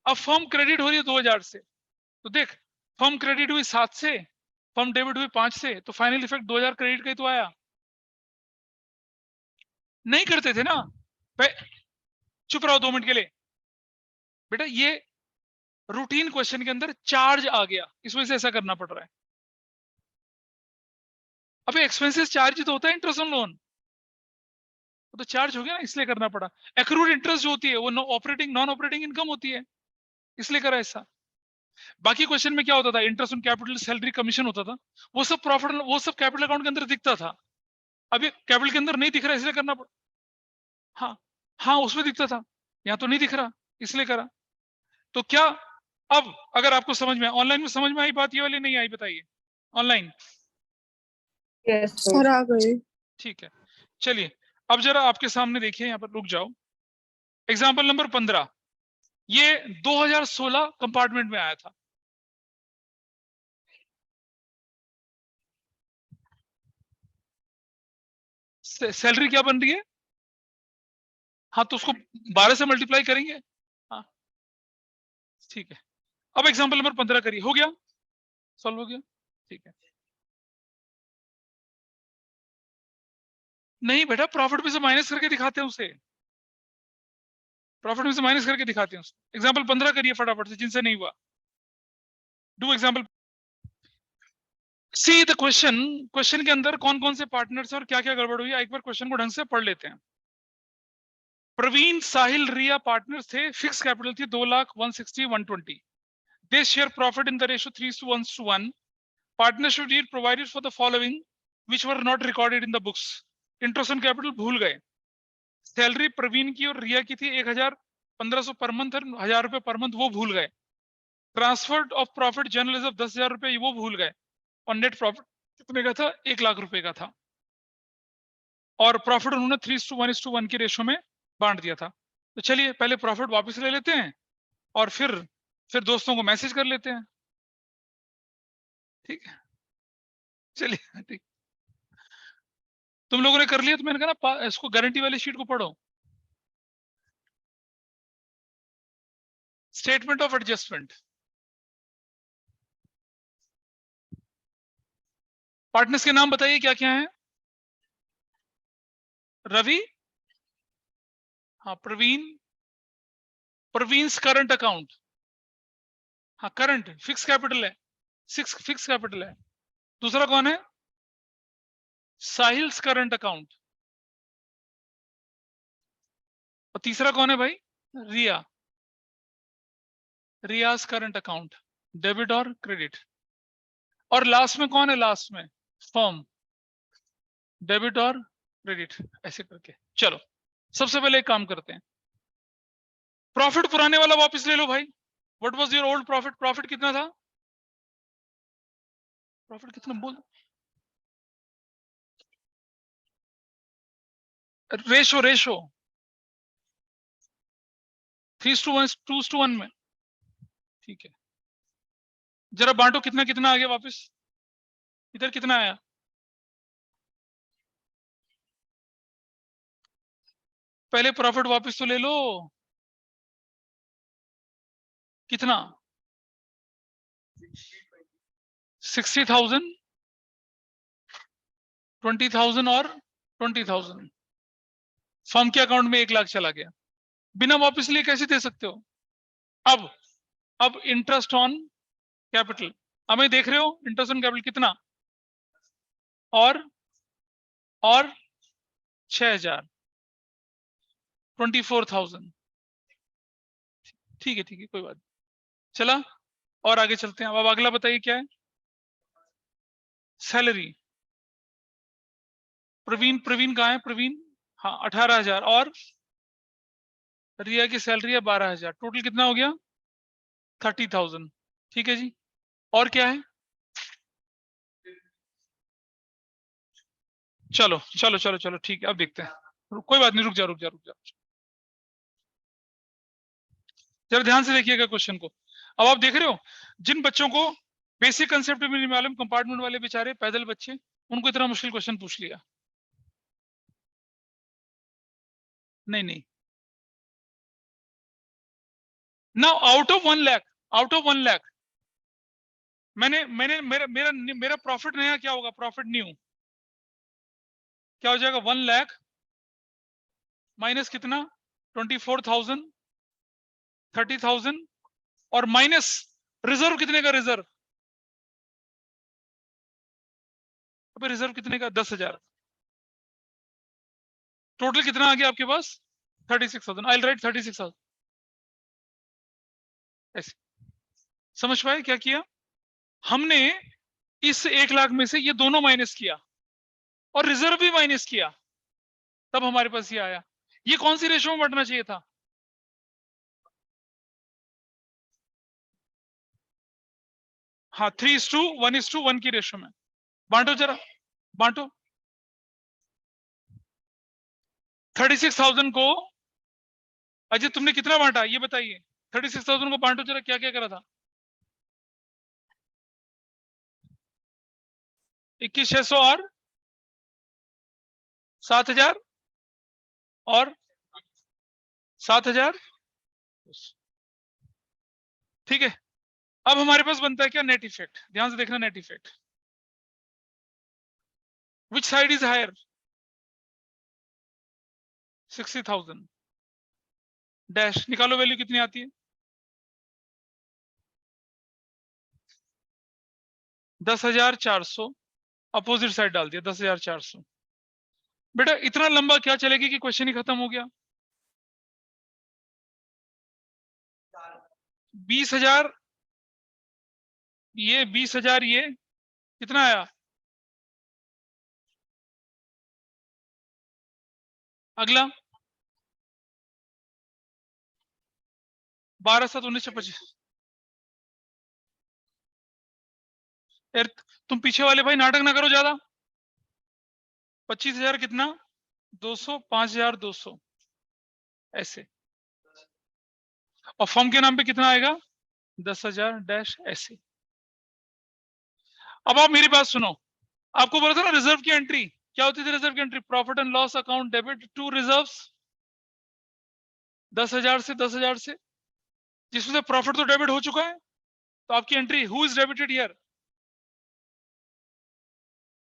अब फर्म क्रेडिट हो रही है 2000 से, तो देख, फर्म क्रेडिट हुई 7 से, फर्म डेबिट हुई 5 से, तो फाइनल इफेक्ट 2000 क्रेडिट का ही तो आया। नहीं करते थे ना? चुप रहो 2 मिनट के लिए। बेटा ये रूटीन क्वेश्चन के अंदर चार्ज आ गया, इस वजह से ऐसा करना पड़ रहा है। अबे एक्सपेंसेस चार्ज तो होता है इंटरेस्ट ऑन लोन, तो चार्ज हो गया ना, इसलिए करना पड़ा। एक्रूड इंटरेस्ट जो होती है वो नॉन ऑपरेटिंग इनकम होती है, इसलिए करा ऐसा। बाकी क्वेश्चन में क्या होता था, interest on capital, salary, commission होता था, वो सब प्रॉफिट, वो सब कैपिटल अकाउंट के अंदर दिखता था। अभी कैपिटल के अंदर नहीं दिख रहा, इसलिए करना पड़ा। हाँ हाँ, उसमें दिखता था, यहाँ तो नहीं दिख रहा, इसलिए करा। तो क्या अब अगर आपको समझ में, ऑनलाइन में समझ में आई बात ये वाली, नहीं आई? बताइए ऑनलाइन। यस सर आ गए। ठीक है, चलिए अब जरा आपके सामने देखिए, यहाँ पर रुक जाओ। एग्जाम्पल नंबर 15, ये 2016 कंपार्टमेंट में आया था। सैलरी क्या बन रही है? हाँ, तो उसको 12 से मल्टीप्लाई करेंगे। हाँ ठीक है, अब एग्जाम्पल नंबर 15 करिए। हो गया, सॉल्व हो गया, ठीक है। नहीं बेटा, प्रॉफिट में से माइनस करके दिखाते हैं उसे, प्रॉफिट में से माइनस करके दिखाते हैं उसे। एग्जाम्पल 15 करिए फटाफट से, जिनसे नहीं हुआ। Do example. See the question, question के अंदर कौन कौन से पार्टनर्स और क्या क्या गड़बड़ हुई, एक बार क्वेश्चन को ढंग से पढ़ लेते हैं। प्रवीण, साहिल, रिया पार्टनर्स थे, फिक्स कैपिटल थी 2,160,120। They share profit in the ratio 3:1:1। Partnership deed provided for the following which were not recorded in the books. Interest on capital भूल गए। सैलरी प्रवीण की और रिया की थी 1,1500 पर मंथ और 1,000 रुपए पर मंथ, वो भूल गए। Transfer of profit general reserve 10,000 रुपए, वो भूल गए। और नेट प्रॉफिट कितने का था? 1,00,000 रुपए का था। और प्रॉफिट उन्होंने 3:1:1 की रेशो में बांट दिया था। तो चलिए पहले प्रॉफिट वापस ले लेते हैं, और फिर दोस्तों को मैसेज कर लेते हैं। ठीक है, चलिए ठीक। तुम लोगों ने कर लिया, तो मैंने कहा ना इसको गारंटी वाली शीट को पढ़ो। Statement of adjustment. पार्टनर्स के नाम बताइए क्या क्या है? रवि, हाँ प्रवीण, प्रवीण्स करंट अकाउंट, हाँ करंट फिक्स कैपिटल है, फिक्स कैपिटल है। दूसरा कौन है? Sahil's current account. और तीसरा कौन है भाई? रिया, रियाज करंट अकाउंट, डेबिट और क्रेडिट। और लास्ट में कौन है? लास्ट में फर्म, डेबिट और क्रेडिट, ऐसे करके। चलो सबसे पहले एक काम करते हैं, प्रॉफिट पुराने वाला वापस ले लो भाई। What was your old profit? Profit कितना था? प्रॉफिट कितना बोल, रेशो रेशो 3:1 में। ठीक है, जरा बांटो, कितना कितना आ गया वापस? इधर कितना आया? पहले प्रॉफिट वापस तो ले लो। कितना? 60,000, 20,000 और 20,000। फर्म के अकाउंट में 1,00,000 चला गया, बिना वापस लिए कैसे दे सकते हो? अब इंटरेस्ट ऑन कैपिटल, हमें देख रहे हो इंटरेस्ट ऑन कैपिटल कितना? और 6,000, 24,000। ठीक है कोई बात नहीं। चला, और आगे चलते हैं। अब अगला बताइए क्या है? सैलरी। प्रवीण कहाँ है? प्रवीण, हाँ 18,000, और रिया की सैलरी है 12,000, टोटल कितना हो गया? 30,000। ठीक है जी, और क्या है? चलो ठीक है, अब देखते हैं। कोई बात नहीं, रुक जा। जरा ध्यान से देखिएगा क्वेश्चन को। अब आप देख रहे हो, जिन बच्चों को बेसिक कंसेप्ट भी नहीं मालूम, कंपार्टमेंट वाले बेचारे पैदल बच्चे, उनको इतना मुश्किल क्वेश्चन पूछ लिया। नहीं, नाउ आउट ऑफ 1 लाख मैंने मैंने मेरा मेरा मेरा प्रॉफिट नया क्या होगा, प्रॉफिट न्यू क्या हो जाएगा, 1 लाख माइनस कितना, 24,000, 30,000 और माइनस रिजर्व कितने का, रिजर्व कितने का, 10,000। टोटल कितना आ गया आपके पास, 36,000। आई राइट 36,000 ऐसे। समझ पाए क्या किया हमने, इस 1 लाख में से ये दोनों माइनस किया और रिजर्व भी माइनस किया, तब हमारे पास ये आया। ये कौन सी रेशो में बढ़ना चाहिए था, हाँ 3:1 की रेशो में। बांटो जरा, बांटो 36,000 को। अजय तुमने कितना बांटा ये बताइए, 36,000 को बांटो जरा, क्या क्या करा था, 21,600 और 7,000 और 7,000। ठीक है, अब हमारे पास बनता है क्या, नेट इफेक्ट। ध्यान से देखना, net effect which side is higher, 60,000 dash, निकालो वैल्यू कितनी आती है, 10,400, अपोजिट साइड डाल दिया 10,400। बेटा इतना लंबा क्या चलेगी कि क्वेश्चन ही खत्म हो गया। 20,000 ये, 20,000 ये, कितना आया, अगला 12, 7, 19, 25। यार तुम पीछे वाले भाई नाटक ना करो ज्यादा। 25,000 कितना, 200, 5,200 ऐसे, और फॉर्म के नाम पे कितना आएगा, 10,000 डैश ऐसे। अब आप मेरी बात सुनो, आपको बोला था ना रिजर्व की एंट्री क्या होती थी, रिजर्व की entry profit and loss account debit to reserves, 10,000 से 10,000 से, जिसमें से प्रॉफिट तो डेबिट हो चुका है, तो आपकी entry who is debited here,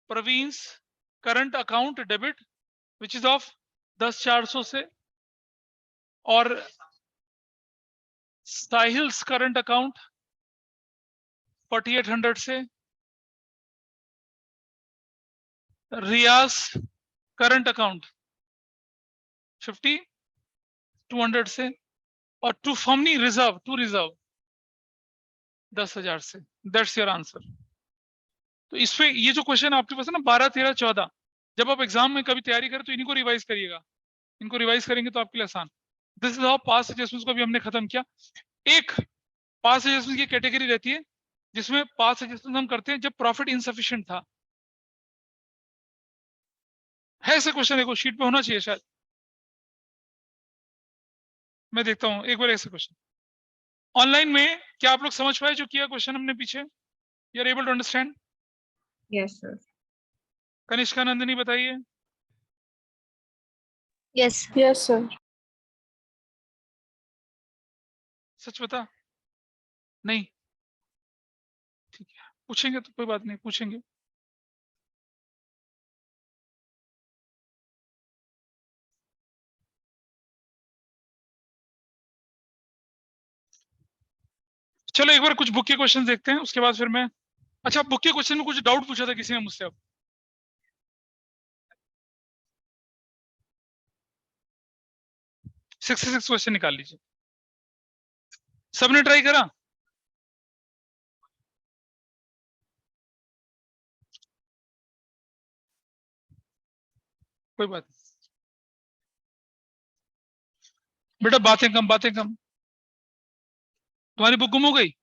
Praveen's current account debit which is of 10,400 से, और साहिल्स करंट अकाउंट 4,800 से, रियाज करंट अकाउंट 5,200 से, और टू फॉर्मनी रिजर्व, टू रिजर्व 10,000 से। That's your answer. तो इस पे ये जो क्वेश्चन आपके पास है ना 12, 13, 14, जब आप एग्जाम में कभी तैयारी करें तो इनको रिवाइज करिएगा, इनको रिवाइज करेंगे तो आपके लिए आसान। This is how past adjustments को भी हमने खत्म किया। एक पास्ट एडजस्टमेंट की कैटेगरी रहती है जिसमें पास्ट एडजस्टमेंट हम करते हैं जब प्रॉफिट इनसफिशिएंट था। है ऐसे क्वेश्चन, देखो शीट पे होना चाहिए शायद, मैं देखता हूँ एक बार ऐसे क्वेश्चन ऑनलाइन में। क्या आप लोग समझ पाए जो किया क्वेश्चन हमने पीछे, you are able to understand? Yes sir. Kanishka Nandini बताइए। Yes sir. सच बता, नहीं ठीक है, पूछेंगे तो कोई बात नहीं, पूछेंगे। चलो एक बार कुछ बुक के क्वेश्चन देखते हैं, उसके बाद फिर मैं, अच्छा बुक के क्वेश्चन में कुछ डाउट पूछा था किसी ने मुझसे, अब 66 क्वेश्चन निकाल लीजिए। सबने ट्राई करा? कोई बात नहीं बेटा, बातें कम, बातें कम। तुम्हारी बुक गुम हो गई?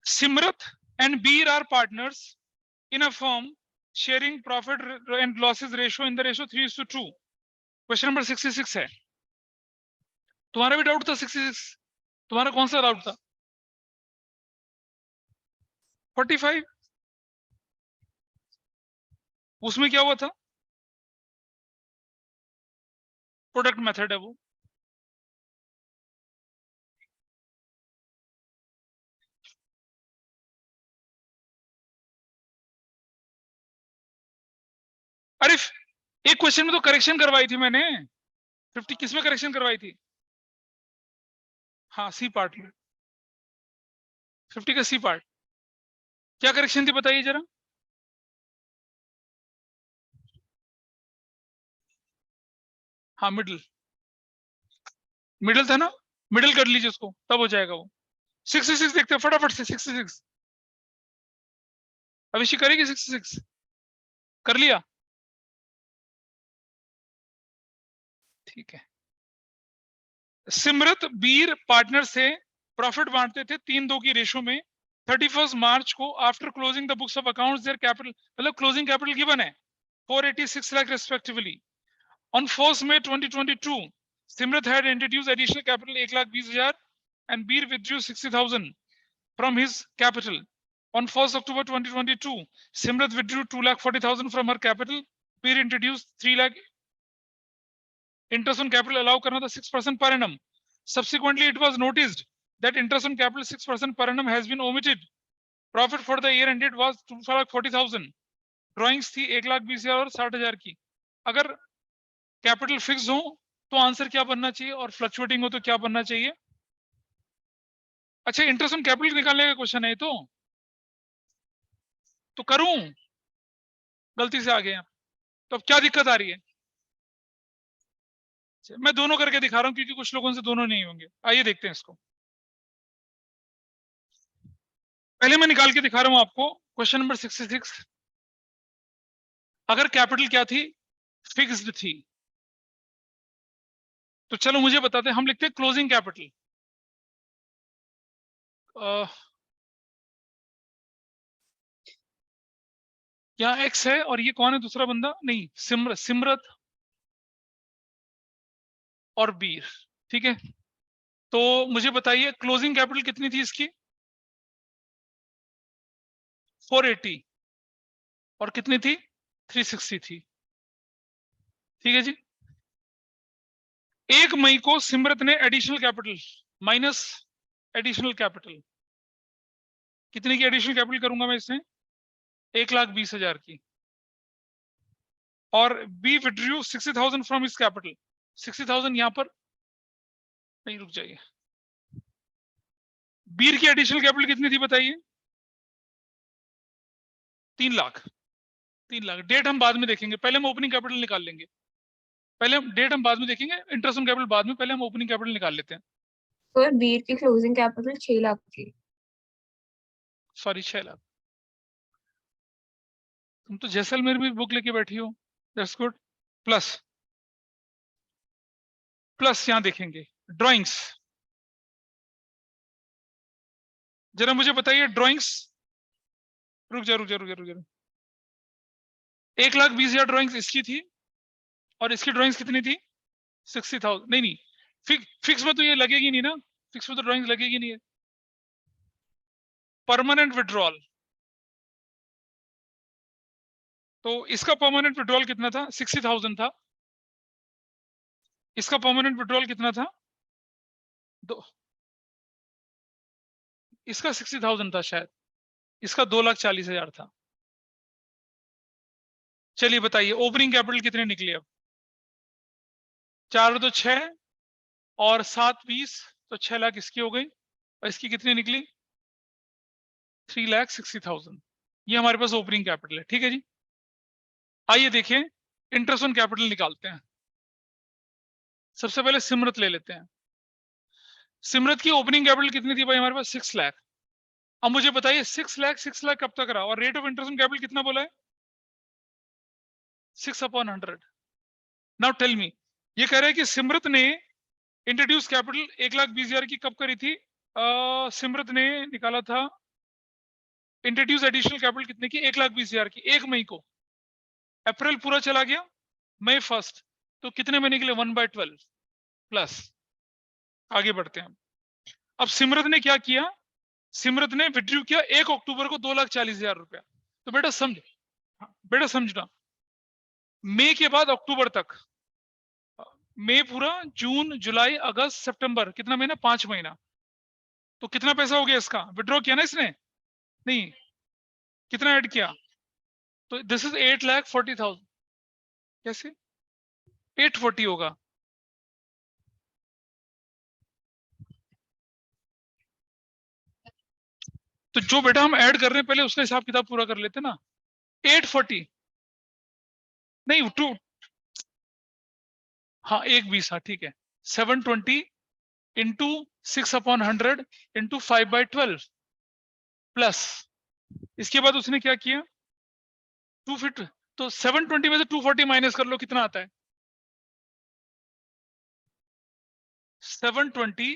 Simrat and Beer are partners in a firm sharing profit and losses ratio in the ratio 3:2। Question number 66 है। तुम्हारा भी डाउट था 66? तुम्हारा कौन सा डाउट था? 45? उसमें क्या हुआ था? प्रोडक्ट मेथड है वो। अरे एक क्वेश्चन में तो करेक्शन करवाई थी मैंने। 50 किसमें करेक्शन करवाई थी? हाँ, सी पार्ट में। 50 का सी पार्ट क्या करेक्शन थी बताइए जरा। हाँ, मिडिल। मिडिल था ना? मिडिल कर लीजिए उसको, तब हो जाएगा वो। 66 देखते हैं फटाफट से। 66 अभिषी करेगी। 66 कर लिया? ठीक है। सिमरत बीर पार्टनर से प्रॉफिट बांटते थे 3:2 की रेशो में। 31 मार्च को after closing the books of accounts their capital, मतलब क्लोजिंग कैपिटल गिवन है 486 lakh respectively. On 1 May 2022 Simrat had introduced additional capital 1,20,000 and Beer withdrew 60,000 from his capital. On 1 October 2022 Simrat withdrew 2,40,000 from her capital. Beer introduced 3 lakh interest on capital allow करना था 6% per annum. Subsequently, it was noticed that interest on capital 6% per annum has been omitted. Profit for the year ended was 2,40,000. Drawings थी 1,20,000 और 60,000 की। अगर कैपिटल फिक्स हो तो आंसर क्या बनना चाहिए, और फ्लक्चुएटिंग हो तो क्या बनना चाहिए? अच्छा, इंटरेस्ट ऑन कैपिटल निकालने का क्वेश्चन है तो करूं? गलती से आ गए। तो अब क्या दिक्कत आ रही है? मैं दोनों करके दिखा रहा हूं क्योंकि कुछ लोगों से दोनों नहीं होंगे। आइए देखते हैं इसको। पहले मैं निकाल के दिखा रहा हूं आपको क्वेश्चन नंबर 66। अगर कैपिटल क्या थी? फिक्स्ड थी। तो चलो मुझे बताते हैं, हम लिखते हैं क्लोजिंग कैपिटल। यहाँ एक्स है और ये कौन है दूसरा बंदा? नहीं, सिमरत और बीर। ठीक है, तो मुझे बताइए क्लोजिंग कैपिटल कितनी थी इसकी? 480। और कितनी थी? 360 थी। ठीक है जी। 1 मई को सिमरत ने additional capital minus additional capital, कितने की एडिशनल कैपिटल करूंगा मैं इसमें? 1,20,000 की। और B withdrew 60,000 from his capital. 60,000 यहां पर नहीं, रुक जाइए। बीर की एडिशनल कैपिटल कितनी थी बताइए? 3 लाख। 3 लाख। डेट हम बाद में देखेंगे, पहले हम ओपनिंग कैपिटल निकाल लेंगे। पहले हम डेट हम बाद में देखेंगे, इंटरेस्ट ऑन कैपिटल बाद में, पहले हम ओपनिंग कैपिटल निकाल लेते हैं। तो बीर की क्लोजिंग कैपिटल 6 लाख थी। सॉरी, 6 लाख। तुम तो जैसलमेर में बुक लेके बैठी हो। That's good. प्लस प्लस यहां देखेंगे ड्राइंग्स। जरा मुझे बताइए ड्राइंग्स। रुक जा रुक जा रुक जा रुक जा। 1,20,000 ड्राइंग्स इसकी थी और इसकी ड्राइंग्स कितनी थी? 60,000। नहीं नहीं, फिक्स में तो ये लगेगी नहीं ना, फिक्स में तो ड्राइंग्स लगेगी नहीं है। परमानेंट विड्रॉल, तो इसका परमानेंट विड्रॉल कितना था? 60,000 था। इसका परमानेंट विड्रॉल कितना था? दो। इसका 60,000 था शायद, इसका 2,40,000 था। चलिए बताइए ओपनिंग कैपिटल कितने निकले अब? 4 तो 6 और 7 20, तो 6 लाख इसकी हो गई। और इसकी कितनी निकली? 3,60,000। ये हमारे पास ओपनिंग कैपिटल है। ठीक है जी। आइए देखिए इंटरेस्ट ऑन कैपिटल निकालते हैं। सबसे पहले सिमरत ले लेते हैं। सिमरत की ओपनिंग कैपिटल कितनी थी भाई हमारे पास? 6 लाख। अब मुझे बताइए 6 लाख कब तक रहा, और rate of interest on capital कितना बोला है? 6/100। नाउ टेल मी, ये कह रहे हैं कि सिमरत ने इंट्रोड्यूस कैपिटल 1,20,000 की कब करी थी? सिमरत ने निकाला था इंट्रोड्यूस एडिशनल कैपिटल कितने की? 1,20,000 की 1 मई को। अप्रैल पूरा चला गया, मई 1 तो कितने महीने के लिए 1/12 प्लस। आगे बढ़ते हैं। अब सिमरत ने क्या किया, सिमरत ने विड्रू किया 1 अक्टूबर को 2,40,000 रुपया। तो बेटा समझ, बेटा समझना, मई के बाद अक्टूबर तक, मई पूरा, जून, जुलाई, अगस्त, सितंबर, कितना महीना, 5 महीना। तो कितना पैसा हो गया इसका, विड्रॉ किया ना इसने, नहीं, कितना ऐड किया, तो दिस इज 8,40,000। कैसे 840 होगा, तो जो बेटा हम ऐड कर रहे हैं पहले उसका हिसाब किताब पूरा कर लेते ना। 840 नहीं, टू, हाँ 1/20, हाँ ठीक है, 720 इंटू 6/100 इंटू 5/12 प्लस, इसके बाद उसने क्या किया 250, तो 720 में से 240 माइनस कर लो, कितना आता है 720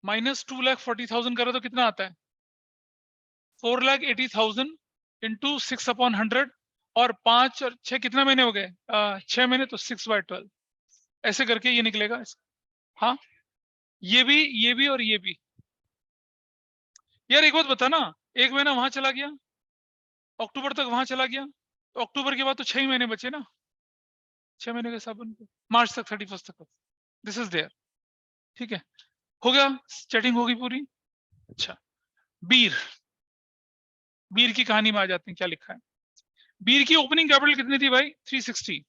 माइनस 2,40,000 करो तो कितना आता है 4,80,000 इंटू 6/100, और 5 और 6 कितना महीने हो गए 6 महीने, तो 6/12 ऐसे करके ये निकलेगा। हाँ ये भी और ये भी। यार एक बात बता ना, एक महीना वहां चला गया, अक्टूबर तक वहां चला गया, तो अक्टूबर के बाद तो 6 ही महीने बचे ना, 6 महीने के हिसाब से मार्च तक 31 तक, दिस इज देयर, ठीक है, हो गया, चैटिंग होगी पूरी। अच्छा, बीर, बीर की कहानी में आ जाते हैं, क्या लिखा है। बीर की ओपनिंग कैपिटल कितनी थी भाई 360,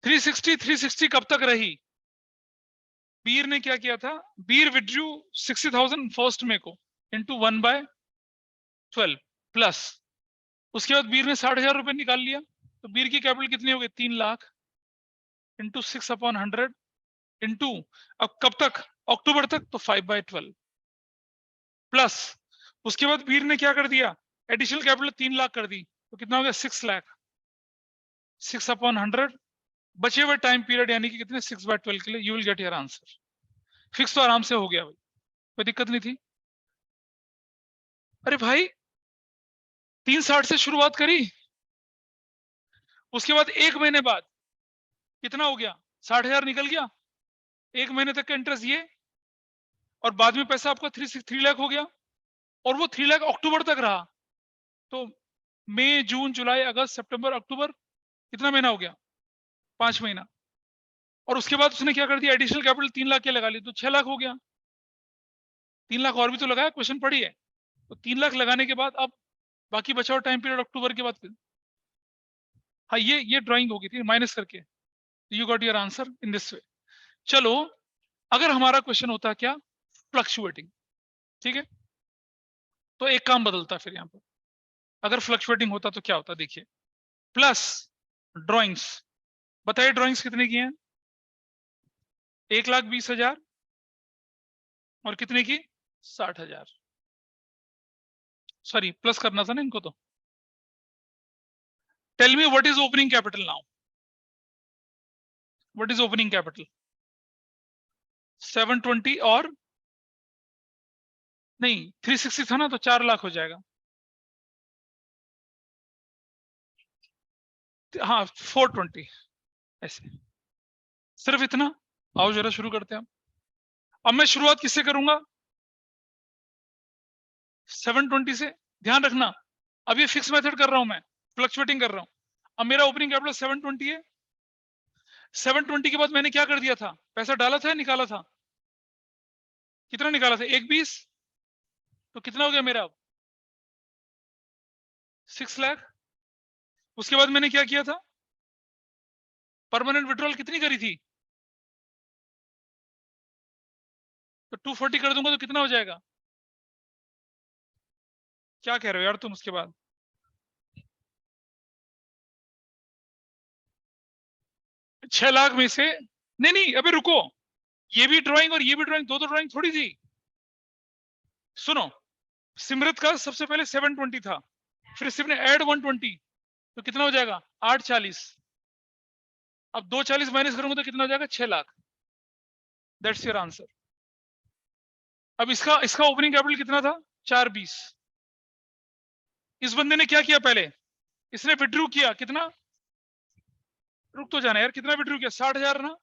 360 कब तक रही, बीर ने क्या किया था, बीर विड्रू 60,000 फर्स्ट में को इंटू 1/12 प्लस, उसके बाद बीर ने 60,000 रुपए निकाल लिया, तो बीर की कैपिटल कितनी हो गई 3 लाख इंटू 6/100 इंटू, अब कब तक, अक्टूबर तक, तो 5/12 प्लस, उसके बाद बीर ने क्या कर दिया, एडिशनल कैपिटल 3 लाख कर दी, तो कितना हो गया 6 लाख, 6/100, बचे हुए टाइम पीरियड यानी कि कितने 6/12 के लिए, you will get your answer. Fix तो आराम से हो गया भाई, कोई दिक्कत नहीं थी। अरे भाई 360 से शुरुआत करी, उसके बाद 1 महीने बाद कितना हो गया 60,000 निकल गया, 1 महीने तक का इंटरेस्ट ये, और बाद में पैसा आपका 3 लाख हो गया, और वो 3 लाख अक्टूबर तक रहा, तो मई, जून, जुलाई, अगस्त, सितंबर, अक्टूबर, कितना महीना हो गया 5 महीना, और उसके बाद उसने क्या कर दिया, एडिशनल कैपिटल 3 लाख के लगा ली, तो 6 लाख हो गया, 3 लाख और भी तो लगाया, क्वेश्चन पढ़ी है, तो 3 लाख लगाने के बाद अब बाकी बचा हुआ टाइम पीरियड अक्टूबर के बाद, हाँ ये ड्राइंग होगी थी माइनस करके, you got your answer in this way. चलो, अगर हमारा क्वेश्चन होता क्या फ्लक्चुएटिंग, ठीक है, तो एक काम बदलता फिर यहाँ पर, अगर फ्लक्चुएटिंग होता तो क्या होता, देखिए, प्लस ड्राइंग्स, बताइए ड्राइंग्स कितने की हैं, 1,20,000 और कितने की 60,000, सॉरी प्लस करना था ना इनको, तो tell me what is opening capital now, what is opening capital 720 और नहीं 360 था ना, तो 4 लाख हो जाएगा, हाँ 420 ऐसे, सिर्फ इतना। आओ जरा शुरू करते हैं। अब मैं शुरुआत किससे करूंगा 720 से, ध्यान रखना, अब ये फिक्स मेथड कर रहा हूं मैं, फ्लक्चुएटिंग कर रहा हूं। अब मेरा ओपनिंग कैपिटल 720 है, 720 के बाद मैंने क्या कर दिया था, पैसा डाला था या निकाला था, कितना निकाला था 1,20, तो कितना हो गया मेरा अब 6 लाख। उसके बाद मैंने क्या किया था, परमानेंट विड्रॉल कितनी करी थी, तो 240 कर दूंगा तो कितना हो जाएगा, क्या कह रहे हो यार तुम, उसके बाद 6 लाख में से, नहीं नहीं अबे रुको, ये भी ड्राइंग और ये भी ड्राइंग, दो ड्राइंग थोड़ी थी, सुनो, सिमरत का सबसे पहले 720 था, फिर सिर्फ ने ऐड 120, तो कितना हो जाएगा 840, अब 240 माइनस करूंगा तो कितना हो जाएगा 6 लाख, दैट्स योर आंसर। अब इसका इसका ओपनिंग कैपिटल कितना था 420, इस बंदे ने क्या किया पहले, इसने विड्रू किया कितना रुक तो जाना यार, कितना विड्रॉ किया? 60,000 ना,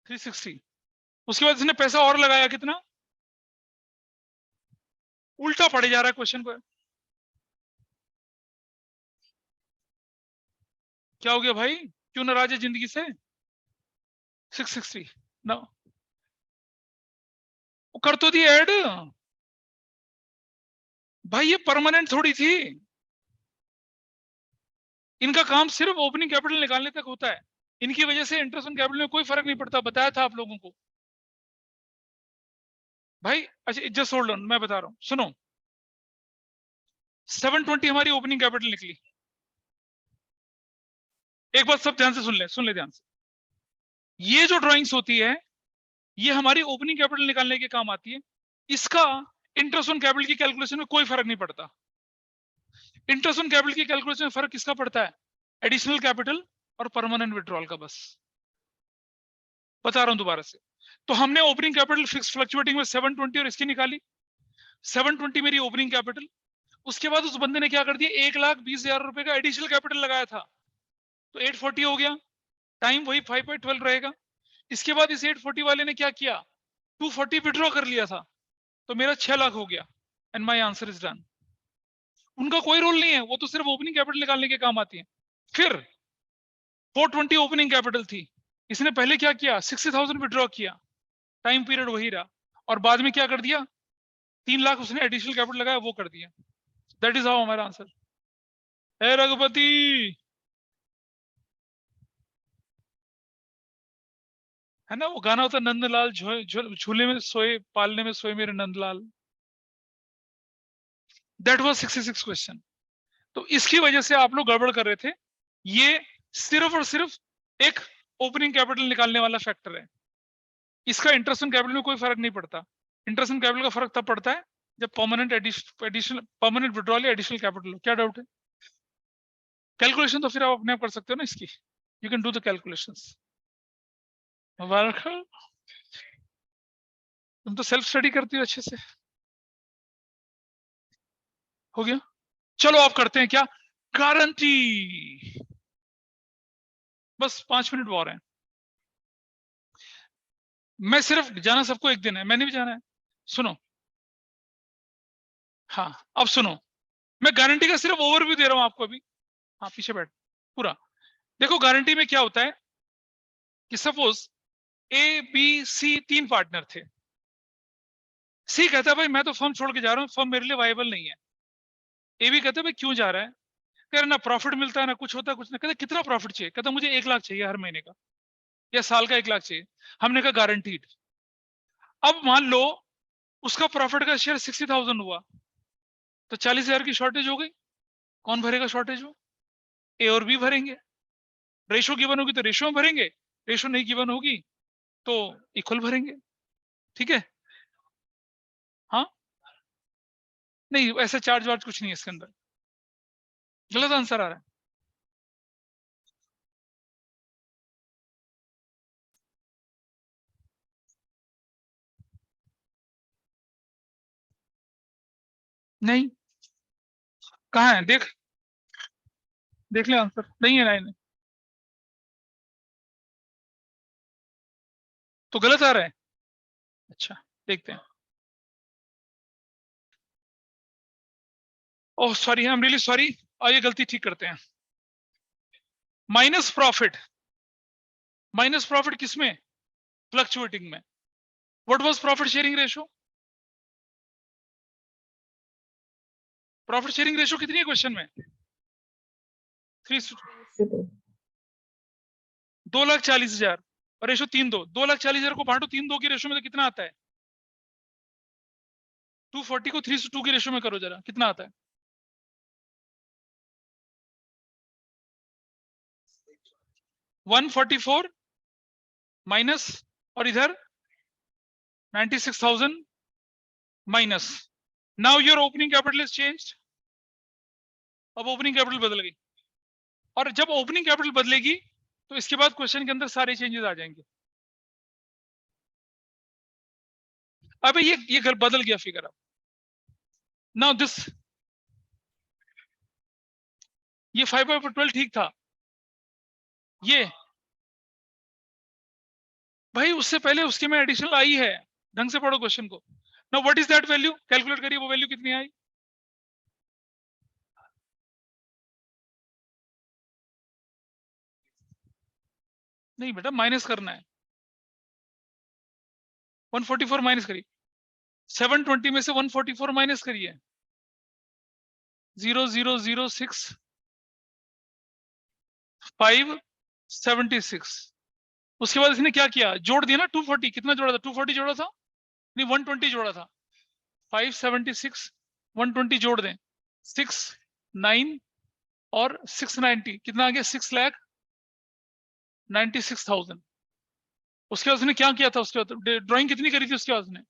360। उसके बाद इसने पैसा और लगाया कितना? उल्टा पड़े जा रहा है क्वेश्चन पर। क्या हो गया भाई, क्यों नाराज है जिंदगी से? 660 ना, कर तो दी ऐड भाई, ये परमानेंट थोड़ी थी। इनका काम सिर्फ ओपनिंग कैपिटल निकालने तक होता है, इनकी वजह से इंटरेस्ट ऑन कैपिटल में कोई फर्क नहीं पड़ता, बताया था आप लोगों को भाई। अच्छा जस्ट होल्ड ऑन, मैं बता रहा हूं, सुनो। 720 हमारी ओपनिंग कैपिटल निकली। एक बात सब ध्यान से सुन ले ध्यान से। ये जो ड्राइंग्स होती है, ये हमारी ओपनिंग कैपिटल निकालने के काम आती है। इसका इंटरेस्ट ऑन कैपिटल की कैलकुलेशन में कोई फर्क नहीं पड़ता। इंटरेस्ट ऑन कैपिटल की कैलकुलेशन में फर्क किसका पड़ता है? एडिशनल कैपिटल और परमानेंट विड्रॉल का, बस बता रहा हूं दोबारा से। तो हमने ओपनिंग कैपिटल फिक्स फ्लक्चुएटिंग में 720 और इसकी निकाली। 720 मेरी ओपनिंग कैपिटल। उसके बाद उस बंदे ने क्या कर दिया, 1,20,000 रुपए का एडिशनल कैपिटल लगाया था, तो 840 हो गया। टाइम वही 5/12 रहेगा। इसके बाद इस 840 वाले ने क्या किया, 240 विड्रॉ कर लिया था, तो मेरा 6 लाख हो गया। And my answer is done. उनका कोई रोल नहीं है, वो तो सिर्फ ओपनिंग कैपिटल निकालने के काम आती है। फिर 420 ओपनिंग कैपिटल थी, इसने पहले क्या किया, 60,000 विड्रॉ किया, टाइम पीरियड वही रहा, और बाद में क्या कर दिया, 3 लाख उसने एडिशनल कैपिटल लगाया, वो कर दिया। दैट इज हाउ हमारा आंसर है। रघुपति है ना, वो गाना होता नंदलाल झूले में सोए, पालने में सोए मेरे नंदलाल। That was 66 question. तो इसकी वजह से आप लोग गड़बड़ कर रहे थे। ये सिर्फ और सिर्फ एक ओपनिंग कैपिटल निकालने वाला फैक्टर है, इसका इंटरेस्ट ऑन कैपिटल में कोई फर्क नहीं पड़ता। इंटरेस्ट ऑन कैपिटल का फर्क तब पड़ता है जब परमानेंट विड्रॉल या एडिशनल कैपिटल हो। क्या डाउट है? कैलकुलेशन तो फिर आप अपने आप कर सकते हो ना इसकी, you can do the calculations. मुबारक हो, तुम तो सेल्फ स्टडी करती हो अच्छे से। हो गया, चलो आप करते हैं क्या, गारंटी। बस 5 मिनट और हैं। मैं सिर्फ जाना सबको एक दिन है, मैंने भी जाना है। सुनो, हाँ अब सुनो, मैं गारंटी का सिर्फ ओवरव्यू दे रहा हूं आपको अभी। हाँ पीछे बैठ पूरा। देखो गारंटी में क्या होता है कि suppose A B C 3 partner थे। सी कहता है भाई मैं तो फर्म छोड़ के जा रहा हूँ, फर्म मेरे लिए वाइबल नहीं है। ए भी कहता है भाई क्यों जा रहा है? कह रहा ना प्रॉफिट मिलता है ना कुछ होता है, कुछ ना। कहता कितना प्रॉफिट चाहिए? कहता मुझे 1 लाख चाहिए हर महीने का, या साल का 1 लाख चाहिए। हमने कहा गारंटीड। अब मान लो उसका प्रॉफिट का शेयर 60,000 हुआ, तो 40,000 की शॉर्टेज हो गई। कौन भरेगा शॉर्टेज? हो ए और बी भरेंगे। रेशो गिवन होगी तो रेशो में भरेंगे, रेशो नहीं गिवन होगी तो इक्वल भरेंगे। ठीक है, हाँ नहीं ऐसा चार्ज वार्ज कुछ नहीं है इसके अंदर। गलत आंसर आ रहा है। नहीं, कहाँ है देख, देख ले आंसर, नहीं है, नहीं तो गलत आ रहा है। अच्छा देखते हैं। Oh sorry, I am really sorry. और ये गलती ठीक करते हैं। माइनस प्रॉफिट, माइनस प्रॉफिट किसमें? फ्लक्चुएटिंग में। What was profit sharing ratio? Profit sharing ratio कितनी है क्वेश्चन में? 3, 2,40,000 और रेशो 3:2। 2,40,000 को बांटो 3:2 की रेशो में तो कितना आता है? 240 को 3:2 की रेशो में करो जरा, कितना आता है? 144 माइनस, और इधर 96,000 minus. Now your opening capital is changed. अब ओपनिंग कैपिटल बदल गई, और जब ओपनिंग कैपिटल बदलेगी तो इसके बाद क्वेश्चन के अंदर सारे चेंजेस आ जाएंगे। अबे ये घर बदल गया फिगर। अब नाउ दिस, ये 5/12 ठीक था। ये भाई उससे पहले उसके में एडिशनल आई है, ढंग से पढ़ो क्वेश्चन को। Now what is that value, calculate करिए वो वैल्यू कितनी आई। नहीं बेटा माइनस करना है, 144 माइनस करिए, 720 में से 144 माइनस करिए, 0006576। उसके बाद इसने क्या किया, जोड़ दिया ना 240, कितना जोड़ा था, 240 जोड़ा था, नहीं 120 जोड़ा था, 576 120 जोड़ दें, 69 और 690 कितना आ गया, 6,96,000। उसके बाद उसने क्या किया था, उसके बाद ड्राइंग कितनी करी थी उसके बाद उसने,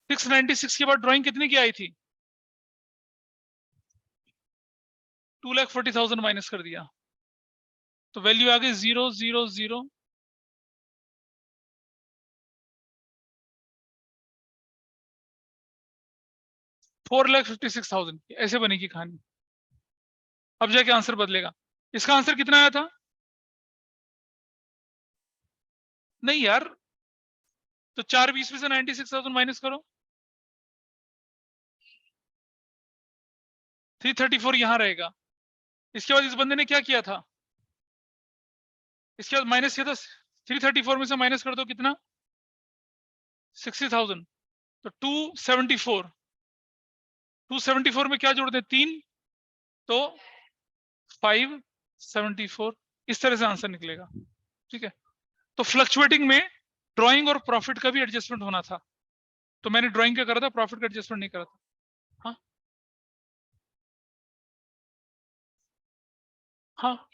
696 के बाद ड्राइंग कितनी की आई थी, 2,40,000 माइनस कर दिया, तो वैल्यू आ गई 000 4,56,000। ऐसे बनेगी कहानी। अब जाके आंसर बदलेगा। इसका आंसर कितना आया था, नहीं यार, तो 420 में से 96,000 माइनस करो, 334 यहां रहेगा। इसके बाद इस बंदे ने क्या किया था, इसके बाद माइनस किया था, 334 में से माइनस कर दो कितना, 60,000, तो 274 में क्या जोड़ दें, 3, तो 574। इस तरह से आंसर निकलेगा। ठीक है, तो फ्लक्चुएटिंग में ड्राइंग और प्रॉफिट का भी एडजस्टमेंट होना था, तो मैंने ड्राइंग का करा था, प्रॉफिट का एडजस्टमेंट नहीं करा था। हाँ हाँ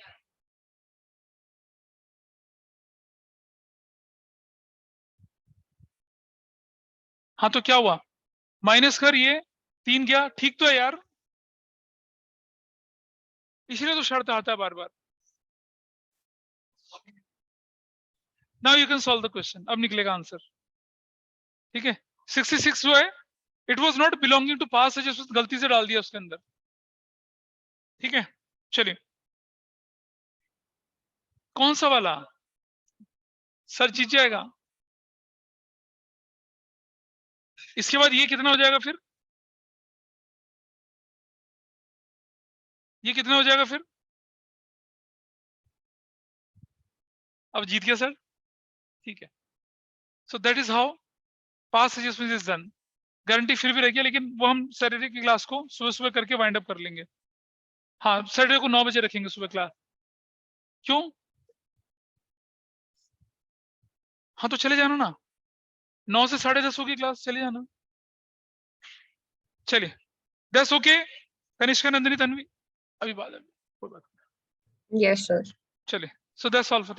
हाँ, तो क्या हुआ, माइनस कर, ये 3 गया, ठीक तो है यार, इसलिए तो शर्त आता है बार बार। Now you can solve the question, अब निकलेगा आंसर। ठीक है, 66 जो है, it was not belonging to पास है, जिस गलती से डाल दिया उसके अंदर। ठीक है, चलिए, कौन सा वाला सर जीत जाएगा। इसके बाद ये कितना हो जाएगा फिर, ये कितना हो जाएगा फिर, अब जीत गया सर। ठीक है, so that is how pass adjustment is done. Guarantee फिर भी रहेगी, लेकिन वो हम सैटरडे की क्लास को सुबह सुबह करके वाइंड अप कर लेंगे। हाँ, सैटरडे को 9 बजे रखेंगे सुबह क्लास। क्यों, हाँ तो चले जाना ना, 9 से 10:30 होगी क्लास, चले जाना। चलिए, दैट्स ओके, कनिष्का, नंदिनी, तन्वी, अभी बाद में कोई बात नहीं। Yes, sir. चलिए, सो दैट्स ऑल फॉर